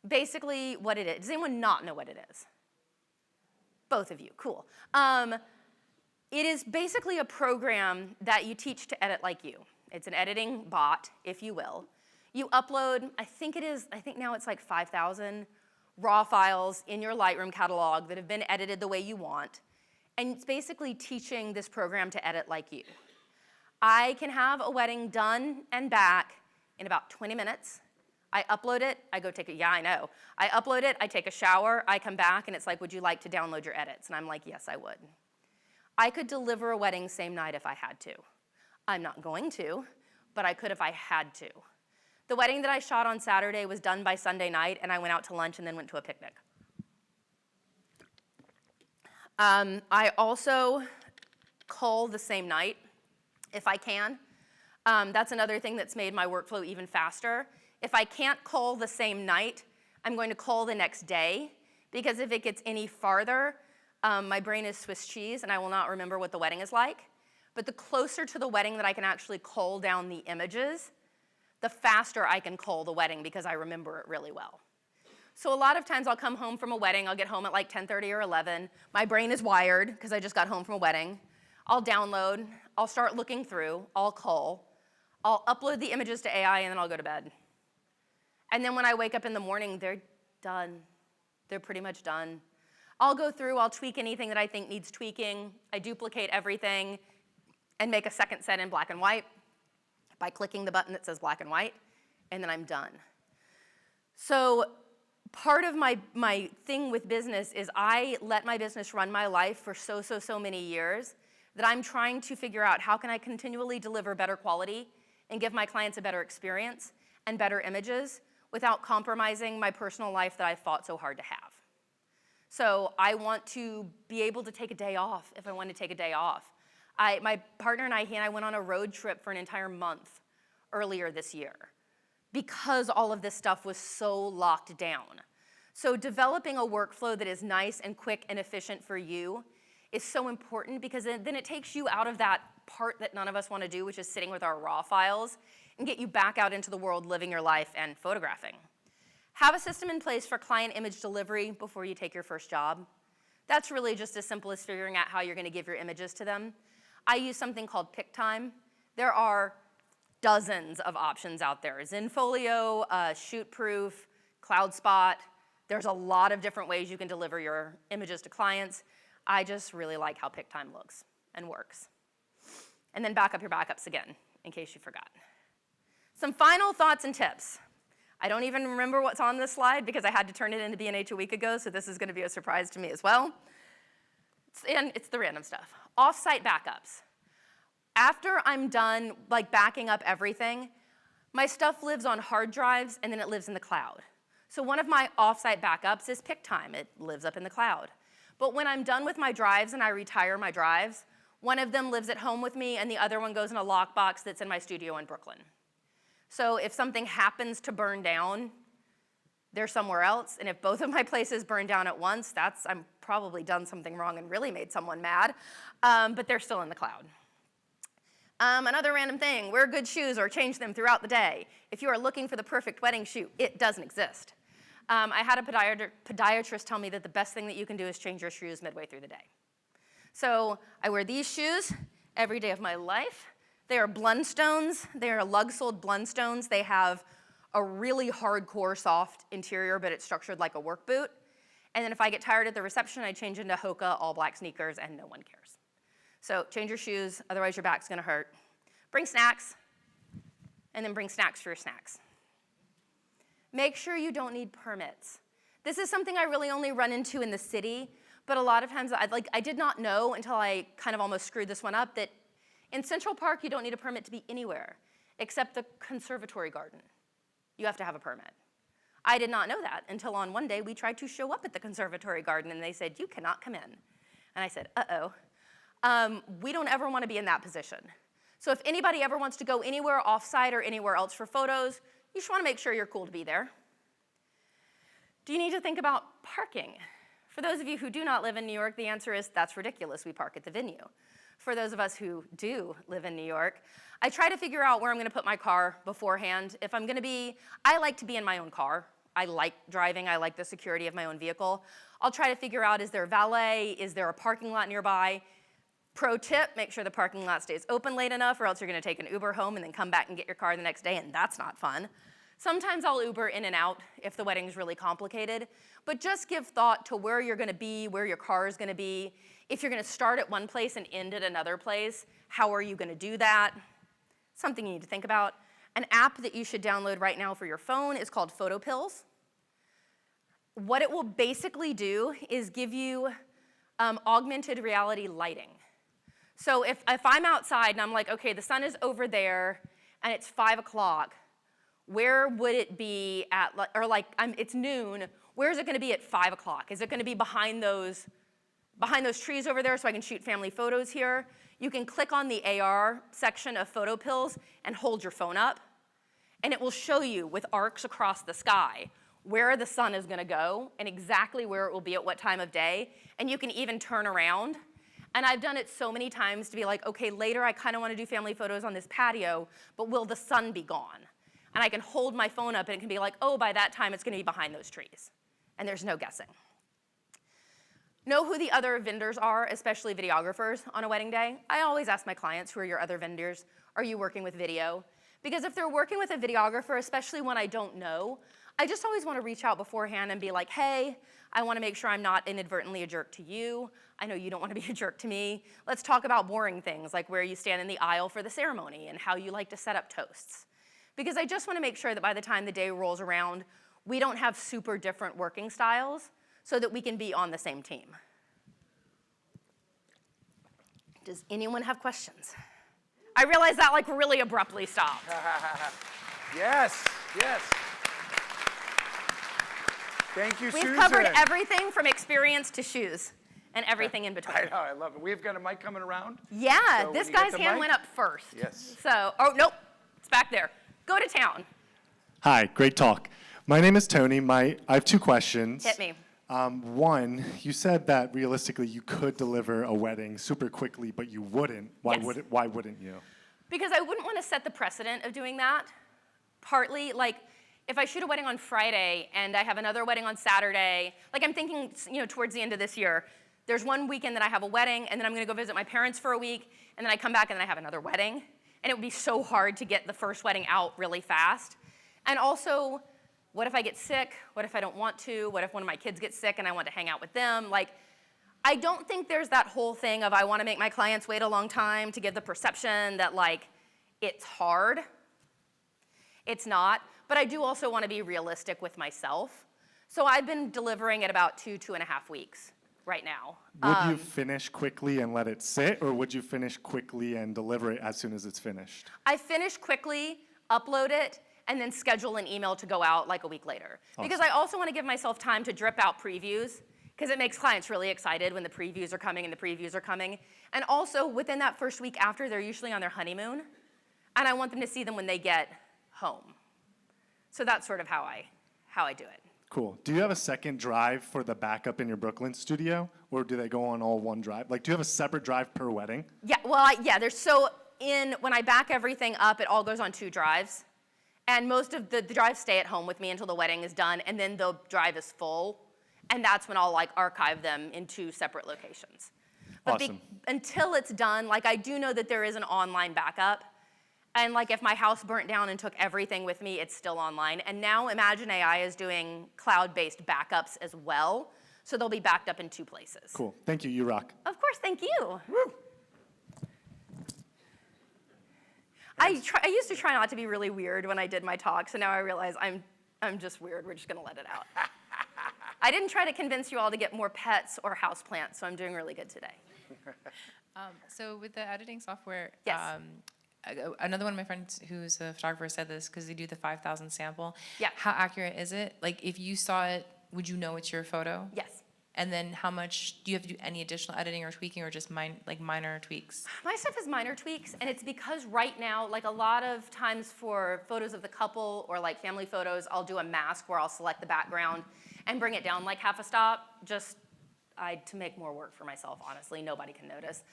Basically, what it is. Does anyone not know what it is? Both of you, cool. It is basically a program that you teach to edit like you. It's an editing bot, if you will. You upload, I think now it's like 5,000 RAW files in your Lightroom catalog that have been edited the way you want. And it's basically teaching this program to edit like you. I can have a wedding done and back in about 20 minutes. I upload it, I go take a, yeah, I know. I upload it, I take a shower, I come back, and it's like, would you like to download your edits? And I'm like, yes, I would. I could deliver a wedding same night if I had to. I'm not going to, but I could if I had to. The wedding that I shot on Saturday was done by Sunday night, and I went out to lunch and then went to a picnic. I also cull the same night, if I can. That's another thing that's made my workflow even faster. If I can't cull the same night, I'm going to cull the next day, because if it gets any farther, my brain is Swiss cheese, and I will not remember what the wedding is like. But the closer to the wedding that I can actually cull down the images, the faster I can cull the wedding because I remember it really well. So a lot of times I'll come home from a wedding, I'll get home at like 10:30 or 11. My brain is wired because I just got home from a wedding. I'll download, I'll start looking through, I'll cull, I'll upload the images to AI, and then I'll go to bed. And then when I wake up in the morning, they're done. They're pretty much done. I'll go through, I'll tweak anything that I think needs tweaking. I duplicate everything and make a second set in black and white by clicking the button that says black and white, and then I'm done. So part of my thing with business is I let my business run my life for so many years that I'm trying to figure out how can I continually deliver better quality and give my clients a better experience and better images without compromising my personal life that I've fought so hard to have. So I want to be able to take a day off if I want to take a day off. My partner and I went on a road trip for an entire month earlier this year because all of this stuff was so locked down. So developing a workflow that is nice and quick and efficient for you is so important, because then it takes you out of that part that none of us want to do, which is sitting with our raw files, and get you back out into the world living your life and photographing. Have a system in place for client image delivery before you take your first job. That's really just as simple as figuring out how you're going to give your images to them. I use something called PicTime. There are dozens of options out there. Zenfolio, Shootproof, CloudSpot. There's a lot of different ways you can deliver your images to clients. I just really like how PicTime looks and works. And then back up your backups again, in case you forgot. Some final thoughts and tips. I don't even remember what's on this slide because I had to turn it into B&H a week ago, so this is going to be a surprise to me as well. It's the random stuff. Off-site backups. After I'm done backing up everything, my stuff lives on hard drives and then it lives in the cloud. So one of my off-site backups is PicTime. It lives up in the cloud. But when I'm done with my drives and I retire my drives, one of them lives at home with me and the other one goes in a lockbox that's in my studio in Brooklyn. So if something happens to burn down, they're somewhere else. And if both of my places burn down at once, I'm probably done something wrong and really made someone mad. But they're still in the cloud. Another random thing, wear good shoes or change them throughout the day. If you are looking for the perfect wedding shoot, it doesn't exist. I had a podiatrist tell me that the best thing that you can do is change your shoes midway through the day. So I wear these shoes every day of my life. They are Blundstones. They are lug-soled Blundstones. They have a really hardcore soft interior, but it's structured like a work boot. And then if I get tired at the reception, I change into Hoka all black sneakers, and no one cares. So change your shoes, otherwise your back's gonna hurt. Bring snacks, and then bring snacks for your snacks. Make sure you don't need permits. This is something I really only run into in the city, but a lot of times I did not know until I kind of almost screwed this one up that in Central Park you don't need a permit to be anywhere except the conservatory garden. You have to have a permit. I did not know that until on one day we tried to show up at the conservatory garden and they said, you cannot come in. And I said, uh-oh. We don't ever want to be in that position. So if anybody ever wants to go anywhere off-site or anywhere else for photos, you just want to make sure you're cool to be there. Do you need to think about parking? For those of you who do not live in New York, the answer is that's ridiculous. We park at the venue. For those of us who do live in New York, I try to figure out where I'm going to put my car beforehand. If I'm going to be, I like to be in my own car. I like driving. I like the security of my own vehicle. I'll try to figure out, is there valet? Is there a parking lot nearby? Pro tip, make sure the parking lot stays open late enough or else you're going to take an Uber home and then come back and get your car the next day, and that's not fun. Sometimes I'll Uber in and out if the wedding's really complicated, but just give thought to where you're going to be, where your car is going to be. If you're going to start at one place and end at another place, how are you going to do that? Something you need to think about. An app that you should download right now for your phone is called PhotoPills. What it will basically do is give you augmented reality lighting. So if I'm outside and I'm like, okay, the sun is over there and it's 5 o'clock, where would it be at, it's noon, where is it gonna be at 5 o'clock? Is it gonna be behind those trees over there so I can shoot family photos here? You can click on the AR section of PhotoPills and hold your phone up, and it will show you with arcs across the sky where the sun is gonna go and exactly where it will be at what time of day, and you can even turn around. And I've done it so many times to be like, okay, later I kind of want to do family photos on this patio, but will the sun be gone? And I can hold my phone up and it can be like, oh, by that time it's going to be behind those trees. And there's no guessing. Know who the other vendors are, especially videographers, on a wedding day. I always ask my clients, who are your other vendors? Are you working with video? Because if they're working with a videographer, especially one I don't know, I just always want to reach out beforehand and be like, hey, I want to make sure I'm not inadvertently a jerk to you. I know you don't want to be a jerk to me. Let's talk about boring things like where you stand in the aisle for the ceremony and how you like to set up toasts. Because I just want to make sure that by the time the day rolls around, we don't have super different working styles so that we can be on the same team. Does anyone have questions? I realize that really abruptly stopped. Yes, yes. Thank you, Susan. We've covered everything from experience to shoes and everything in between. I know, I love it. We've got a mic coming around. Yeah, So this guy's hand went up first. Yes. So, oh, nope, it's back there. Go to town. Hi, great talk. My name is Tony. I have two questions. Hit me. One, you said that realistically you could deliver a wedding super quickly, but you wouldn't. Why Yes. why wouldn't you? Because I wouldn't want to set the precedent of doing that. Partly, like, if I shoot a wedding on Friday and I have another wedding on Saturday, like I'm thinking, towards the end of this year, there's one weekend that I have a wedding, and then I'm going to go visit my parents for a week, and then I come back and then I have another wedding. And it would be so hard to get the first wedding out really fast. And also, what if I get sick? What if I don't want to? What if one of my kids gets sick and I want to hang out with them? Like, I don't think there's that whole thing of I want to make my clients wait a long time to give the perception that, like, it's hard. It's not. But I do also want to be realistic with myself. So I've been delivering at about 2.5 weeks right now. Would you finish quickly and let it sit, or would you finish quickly and deliver it as soon as it's finished? I finish quickly, upload it, and then schedule an email to go out like a week later. Because I also want to give myself time to drip out previews, because it makes clients really excited when the previews are coming and the previews are coming. And also, within that first week after, they're usually on their honeymoon, and I want them to see them when they get home. So that's sort of how I do it. Cool. Do you have a second drive for the backup in your Brooklyn studio, or do they go on all one drive? Like, do you have a separate drive per wedding? Yeah, well, when I back everything up, it all goes on 2 drives. And most of the drives stay at home with me until the wedding is done, and then the drive is full. And that's when I'll archive them in 2 separate locations. But Awesome. Until it's done, I do know that there is an online backup. And if my house burnt down and took everything with me, it's still online. And now Imagine AI is doing cloud-based backups as well. So they'll be backed up in 2 places. Cool. Thank you. You rock. Of course, thank you. Woo. I used to try not to be really weird when I did my talk, so now I realize I'm just weird. We're just going to let it out. I didn't try to convince you all to get more pets or houseplants, so I'm doing really good today. So with the editing software, Yes. Another one of my friends who's a photographer said this because they do the 5,000 sample. Yeah. How accurate is it? Like, if you saw it, would you know it's your photo? Yes. And then how much, do you have to do any additional editing or tweaking, or just minor tweaks? My stuff is minor tweaks, and it's because right now, a lot of times for photos of the couple or family photos, I'll do a mask where I'll select the background and bring it down half a stop, just to make more work for myself, honestly. Nobody can notice.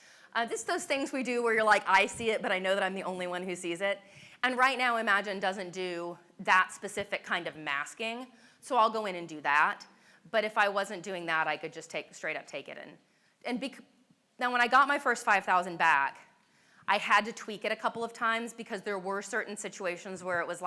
Just those things we do where you're I see it, but I know that I'm the only one who sees it. And right now, Imagine doesn't do that specific kind of masking, so I'll go in and do that. But if I wasn't doing that, I could just straight up take it. Now, when I got my first 5,000 back, I had to tweak it a couple of times because there were certain situations where it was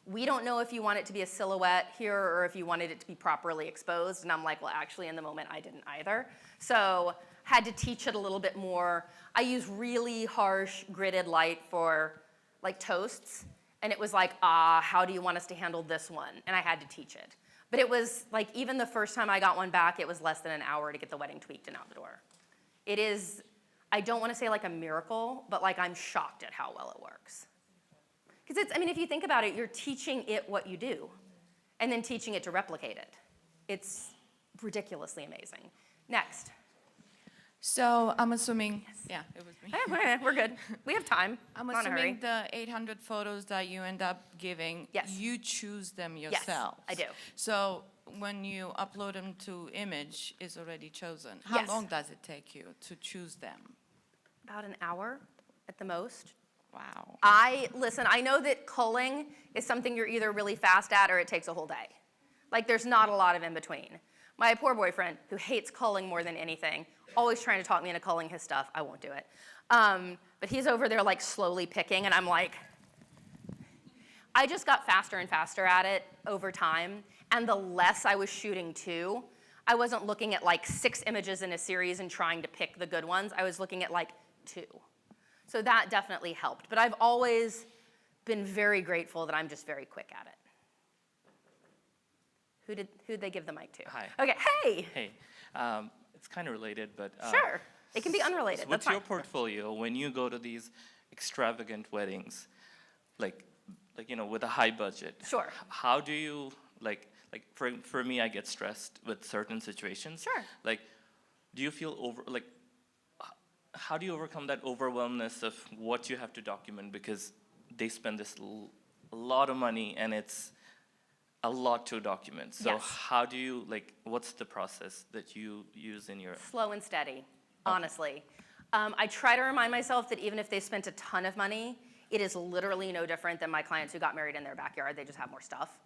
we don't know if you want it to be a silhouette here or if you wanted it to be properly exposed. And I'm well, actually, in the moment, I didn't either. So had to teach it a little bit more. I use really harsh gridded light for toasts. And it was how do you want us to handle this one? And I had to teach it. But it was even the first time I got one back, it was less than an hour to get the wedding tweaked and out the door. It is, I don't want to say a miracle, but I'm shocked at how well it works. Because if you think about it, you're teaching it what you do and then teaching it to replicate it. It's ridiculously amazing. Next. So I'm assuming, yeah, it was me. We're good. We have time. I'm Not in a assuming hurry. the 800 photos that you end up giving, Yes. you choose them Yes, yourself. I do. So when you upload them to image, it's already chosen. How Yes. long does it take you to choose them? About an hour at the most. Wow. Listen, I know that culling is something you're either really fast at or it takes a whole day. There's not a lot of in between. My poor boyfriend, who hates culling more than anything, always trying to talk me into culling his stuff. I won't do it. But he's over there slowly picking, and I'm I just got faster and faster at it over time, and the less I was shooting too, I wasn't looking at 6 images in a series and trying to pick the good ones. I was looking at 2. So that definitely helped. But I've always been very grateful that I'm just very quick at it. Who'd they give the mic to? Hi. Okay, hey. Hey, it's kind of related, but Sure. It can be unrelated. so That's what's your fine. portfolio when you go to these extravagant weddings, with a high budget? Sure. How do you for me, I get stressed with certain situations. Sure. Do you feel how do you overcome that overwhelmness of what you have to document, because they spend a lot of money and it's a lot to document. So Yes. how do you, like, what's the process that you use in your, Slow and steady, honestly. I try to remind myself that even if they spent a ton of money, it is literally no different than my clients who got married in their backyard. They just have more stuff.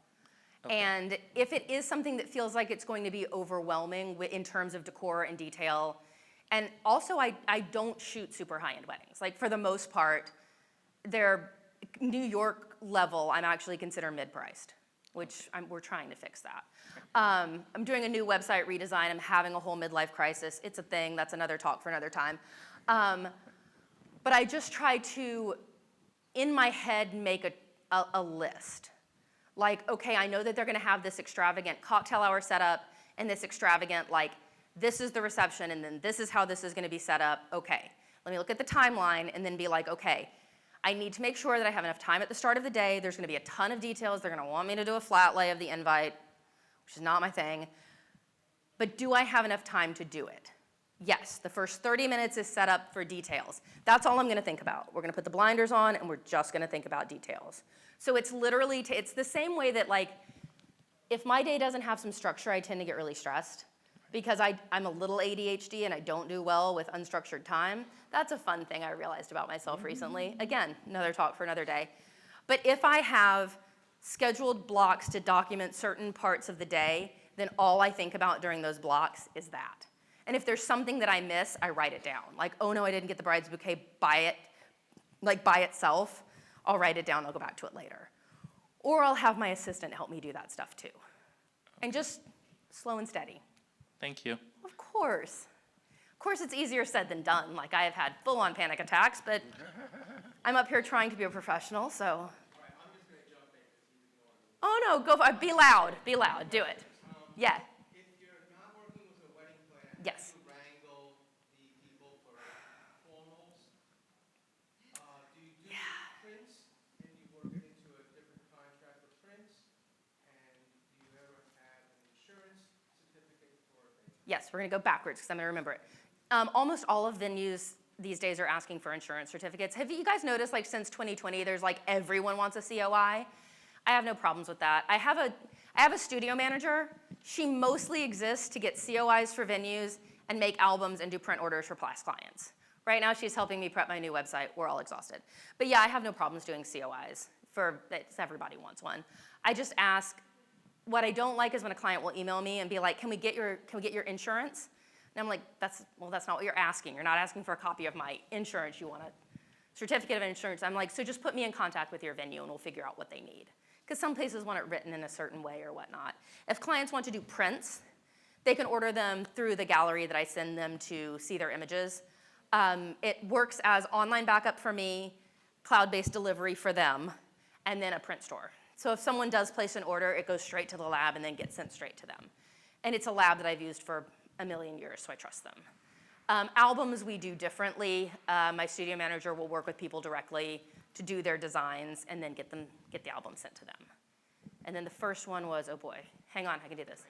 And if it is something that feels like it's going to be overwhelming in terms of decor and detail, and also I don't shoot super high-end weddings. Like for the most part, they're New York level, I'm actually consider mid-priced, which we're trying to fix that. I'm doing a new website redesign. I'm having a whole midlife crisis. It's a thing. That's another talk for another time. But I just try to, in my head, make a list. Like, okay, I know that they're gonna have this extravagant cocktail hour set up and this extravagant, like, this is the reception and then this is how this is gonna be set up. Okay, let me look at the timeline and then be like, okay, I need to make sure that I have enough time at the start of the day. There's gonna be a ton of details. They're gonna want me to do a flat lay of the invite, which is not my thing. But do I have enough time to do it? Yes, the first 30 minutes is set up for details. That's all I'm gonna think about. We're gonna put the blinders on and we're just gonna think about details. So it's literally, it's the same way that like, if my day doesn't have some structure, I tend to get really stressed because I'm a little ADHD and I don't do well with unstructured time. That's a fun thing I realized about myself recently. Again, another talk for another day. But if I have scheduled blocks to document certain parts of the day, then all I think about during those blocks is that. And if there's something that I miss, I write it down. Like, oh no, I didn't get the bride's bouquet by itself. I'll write it down, I'll go back to it later. Or I'll have my assistant help me do that stuff too. And just slow and steady. thank you. Of course. Of course, it's easier said than done. Like, I have had full-on panic attacks, but I'm up here trying to be a professional, so. Oh no, go for it. Be loud, do it. Yeah. If you're not working with a wedding planner, Yes. how do you wrangle the people for formals? Do you do prints and you work it into a different contract with prints? And do you ever have an insurance certificate for a venue? Yes, we're gonna go backwards because I'm gonna remember it. Almost all of venues these days are asking for insurance certificates. Have you guys noticed, like, since 2020, there's like everyone wants a COI? I have no problems with that. I have a studio manager. She mostly exists to get COIs for venues and make albums and do print orders for past clients. Right now, she's helping me prep my new website. We're all exhausted. But yeah, I have no problems doing COIs everybody wants one. I just ask, what I don't like is when a client will email me and be like, can we get your insurance? And I'm like, that's not what you're asking. You're not asking for a copy of my insurance. You want a certificate of insurance. I'm like, so just put me in contact with your venue and we'll figure out what they need. Because some places want it written in a certain way or whatnot. If clients want to do prints, they can order them through the gallery that I send them to see their images. It works as online backup for me, cloud-based delivery for them, and then a print store. So if someone does place an order, it goes straight to the lab and then gets sent straight to them. And it's a lab that I've used for a million years, so I trust them. Albums we do differently. My studio manager will work with people directly to do their designs and then get the album sent to them. And then the first one was, oh boy, hang on, I can do this.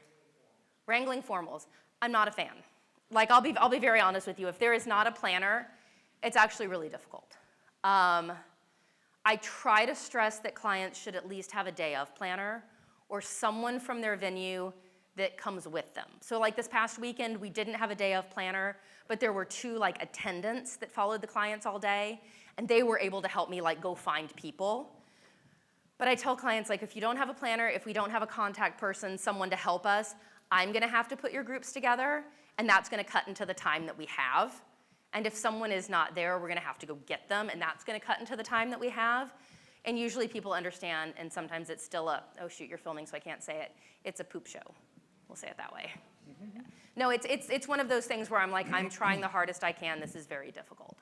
Wrangling formals. I'm not a fan. Like, I'll be very honest with you. If there is not a planner, it's actually really difficult. I try to stress that clients should at least have a day of planner or someone from their venue that comes with them. So like this past weekend, we didn't have a day of planner, but there were 2 like attendants that followed the clients all day, and they were able to help me like go find people. But I tell clients, like, if you don't have a planner, if we don't have a contact person, someone to help us, I'm gonna have to put your groups together, and that's gonna cut into the time that we have. And if someone is not there, we're gonna have to go get them, and that's gonna cut into the time that we have. And usually people understand, and sometimes it's still oh shoot, you're filming, so I can't say it. It's a poop show. We'll say it that way. No, it's one of those things where I'm like, I'm trying the hardest I can. This is very difficult.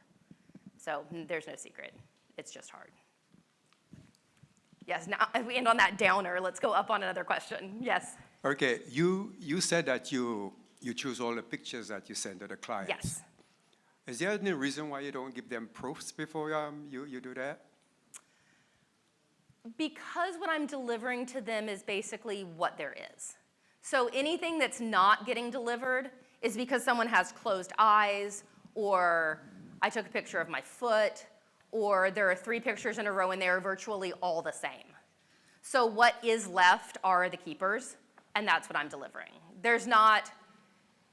So there's no secret. It's just hard. Yes, now as we end on that downer, let's go up on another question. Yes. Okay, you said that you choose all the pictures that you send to the clients. Yes. Is there any reason why you don't give them proofs before you do that? Because what I'm delivering to them is basically what there is. So anything that's not getting delivered is because someone has closed eyes, or I took a picture of my foot, or there are 3 pictures in a row and they are virtually all the same. So what is left are the keepers, and that's what I'm delivering. It's not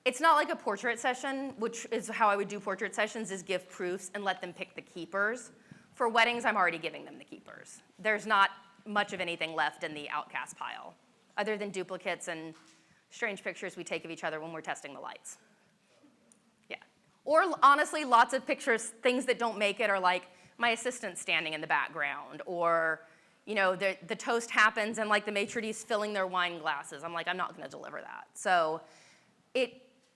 like a portrait session, which is how I would do portrait sessions, is give proofs and let them pick the keepers. For weddings, I'm already giving them the keepers. There's not much of anything left in the outcast pile, other than duplicates and strange pictures we take of each other when we're testing the lights. Yeah. Or honestly, lots of pictures, things that don't make it are like my assistant standing in the background, or the toast happens and like the maitre d's filling their wine glasses. I'm like, I'm not gonna deliver that. So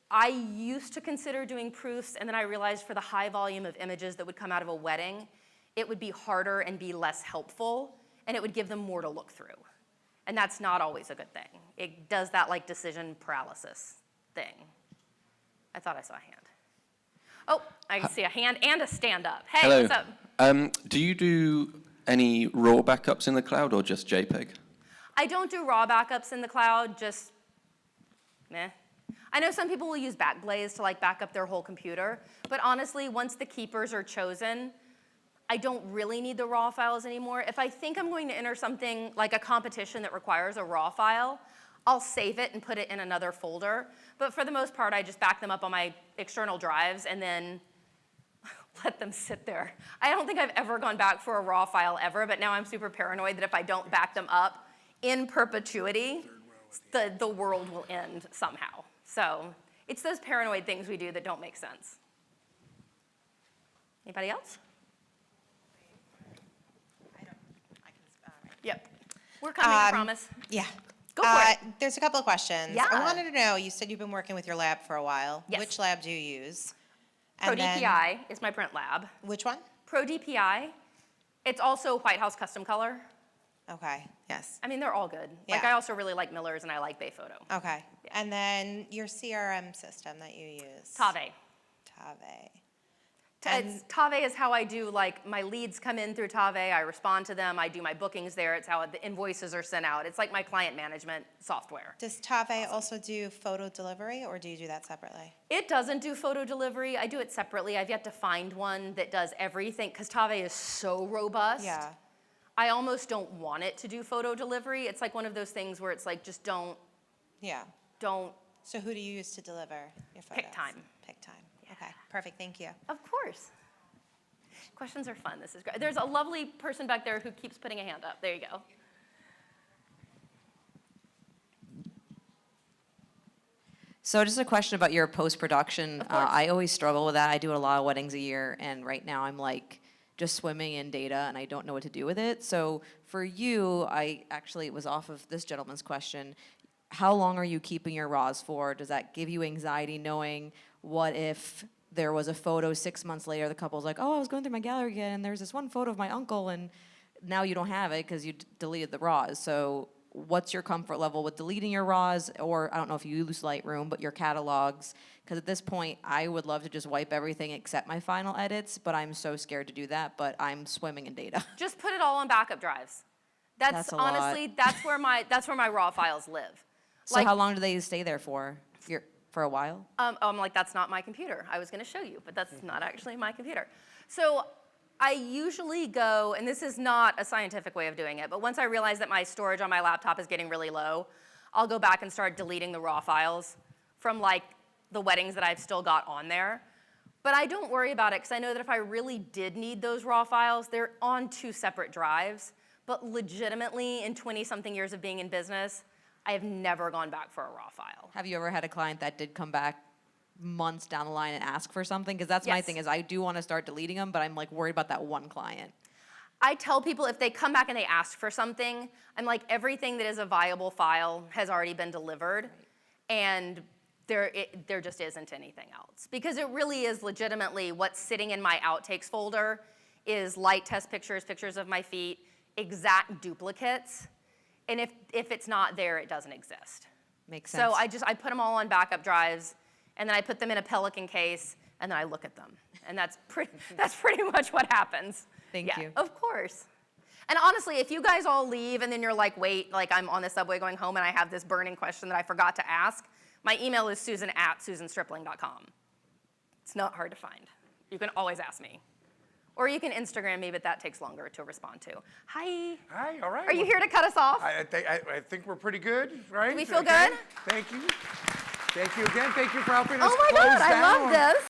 I used to consider doing proofs, and then I realized for the high volume of images that would come out of a wedding, it would be harder and be less helpful, and it would give them more to look through. And that's not always a good thing. It does that like decision paralysis thing. I thought I saw a hand. Oh, I can see a hand and a stand up. Hey, Hello. what's up? Do you do any RAW backups in the cloud or just JPEG? I don't do raw backups in the cloud, just meh. I know some people will use Backblaze to like back up their whole computer, but honestly, once the keepers are chosen, I don't really need the raw files anymore. If I think I'm going to enter something like a competition that requires a raw file, I'll save it and put it in another folder. But for the most part, I just back them up on my external drives and then let them sit there. I don't think I've ever gone back for a raw file ever, but now I'm super paranoid that if I don't back them up in perpetuity, the world will end somehow. So it's those paranoid things we do that don't make sense. Anybody else? Yep. We're coming, I promise. Yeah. Go for it. There's a couple of questions. Yeah. I wanted to know, you said you've been working with your lab for a while. Yes. Which lab do you use? And then- ProDPI is my print lab. Which one? ProDPI. It's also White House Custom Color. Okay, yes. I mean, they're all good. Like, Yeah. I also really like Miller's and I like Bay Photo. Okay. And then your CRM system that you use? Tave. Tave. Tave is how I do, like, my leads come in through Tave, I respond to them, I do my bookings there, it's how the invoices are sent out. It's like my client management software. Does Tave also do photo delivery, or do you do that separately? It doesn't do photo delivery, I do it separately. I've yet to find one that does everything, because Tave is so robust. Yeah. I almost don't want it to do photo delivery. It's like one of those things where it's like, just don't. So who do you use to deliver your photos? Pick-Time. Pick-Time. Okay, perfect, thank you. Of course. Questions are fun, this is great. There's a lovely person back there who keeps putting a hand up. There you go. So just a question about your post-production. Of course. I always struggle with that. I do a lot of weddings a year, and right now I'm like just swimming in data, and I don't know what to do with it. So for you, it was off of this gentleman's question. How long are you keeping your RAWs for? Does that give you anxiety knowing what if there was a photo 6 months later, the couple's like, oh, I was going through my gallery again, and there's this one photo of my uncle, and now you don't have it because you deleted the RAWs. So what's your comfort level with deleting your RAWs, or I don't know if you use Lightroom, but your catalogs? Because at this point, I would love to just wipe everything except my final edits, but I'm so scared to do that, but I'm swimming in data. Just put it all on backup drives. That's a lot. Honestly, that's where my raw files live. So how long do they stay there for? For a while? I'm like, that's not my computer. I was gonna show you, but that's not actually my computer. So I usually go, and this is not a scientific way of doing it, but once I realize that my storage on my laptop is getting really low, I'll go back and start deleting the raw files from like the weddings that I've still got on there. But I don't worry about it because I know that if I really did need those raw files, they're on 2 separate drives. But legitimately, in 20-something years of being in business, I have never gone back for a raw file. Have you ever had a client that did come back months down the line and ask for something? Because that's my Yes. thing, is I do want to start deleting them, but I'm like worried about that one client. I tell people if they come back and they ask for something, I'm like, everything that is a viable file has already been delivered, and there just isn't anything else. Because it really is legitimately what's sitting in my outtakes folder is light test pictures, pictures of my feet, exact duplicates. And if it's not there, it doesn't exist. Makes sense. So I put them all on backup drives, and then I put them in a Pelican case, and then I look at them. And that's pretty much what happens. Thank you. Of course. And honestly, if you guys all leave and then you're like, wait, like I'm on the subway going home and I have this burning question that I forgot to ask, my email is susan@susanstripling.com. It's not hard to find. You can always ask me. Or you can Instagram me, but that takes longer to respond to. Hi. Hi, all right. Are you here to cut us off? I think we're pretty good, right? Do we feel Okay. good? Thank you. Thank you again. Thank you for helping us Oh my close God, I down. love this.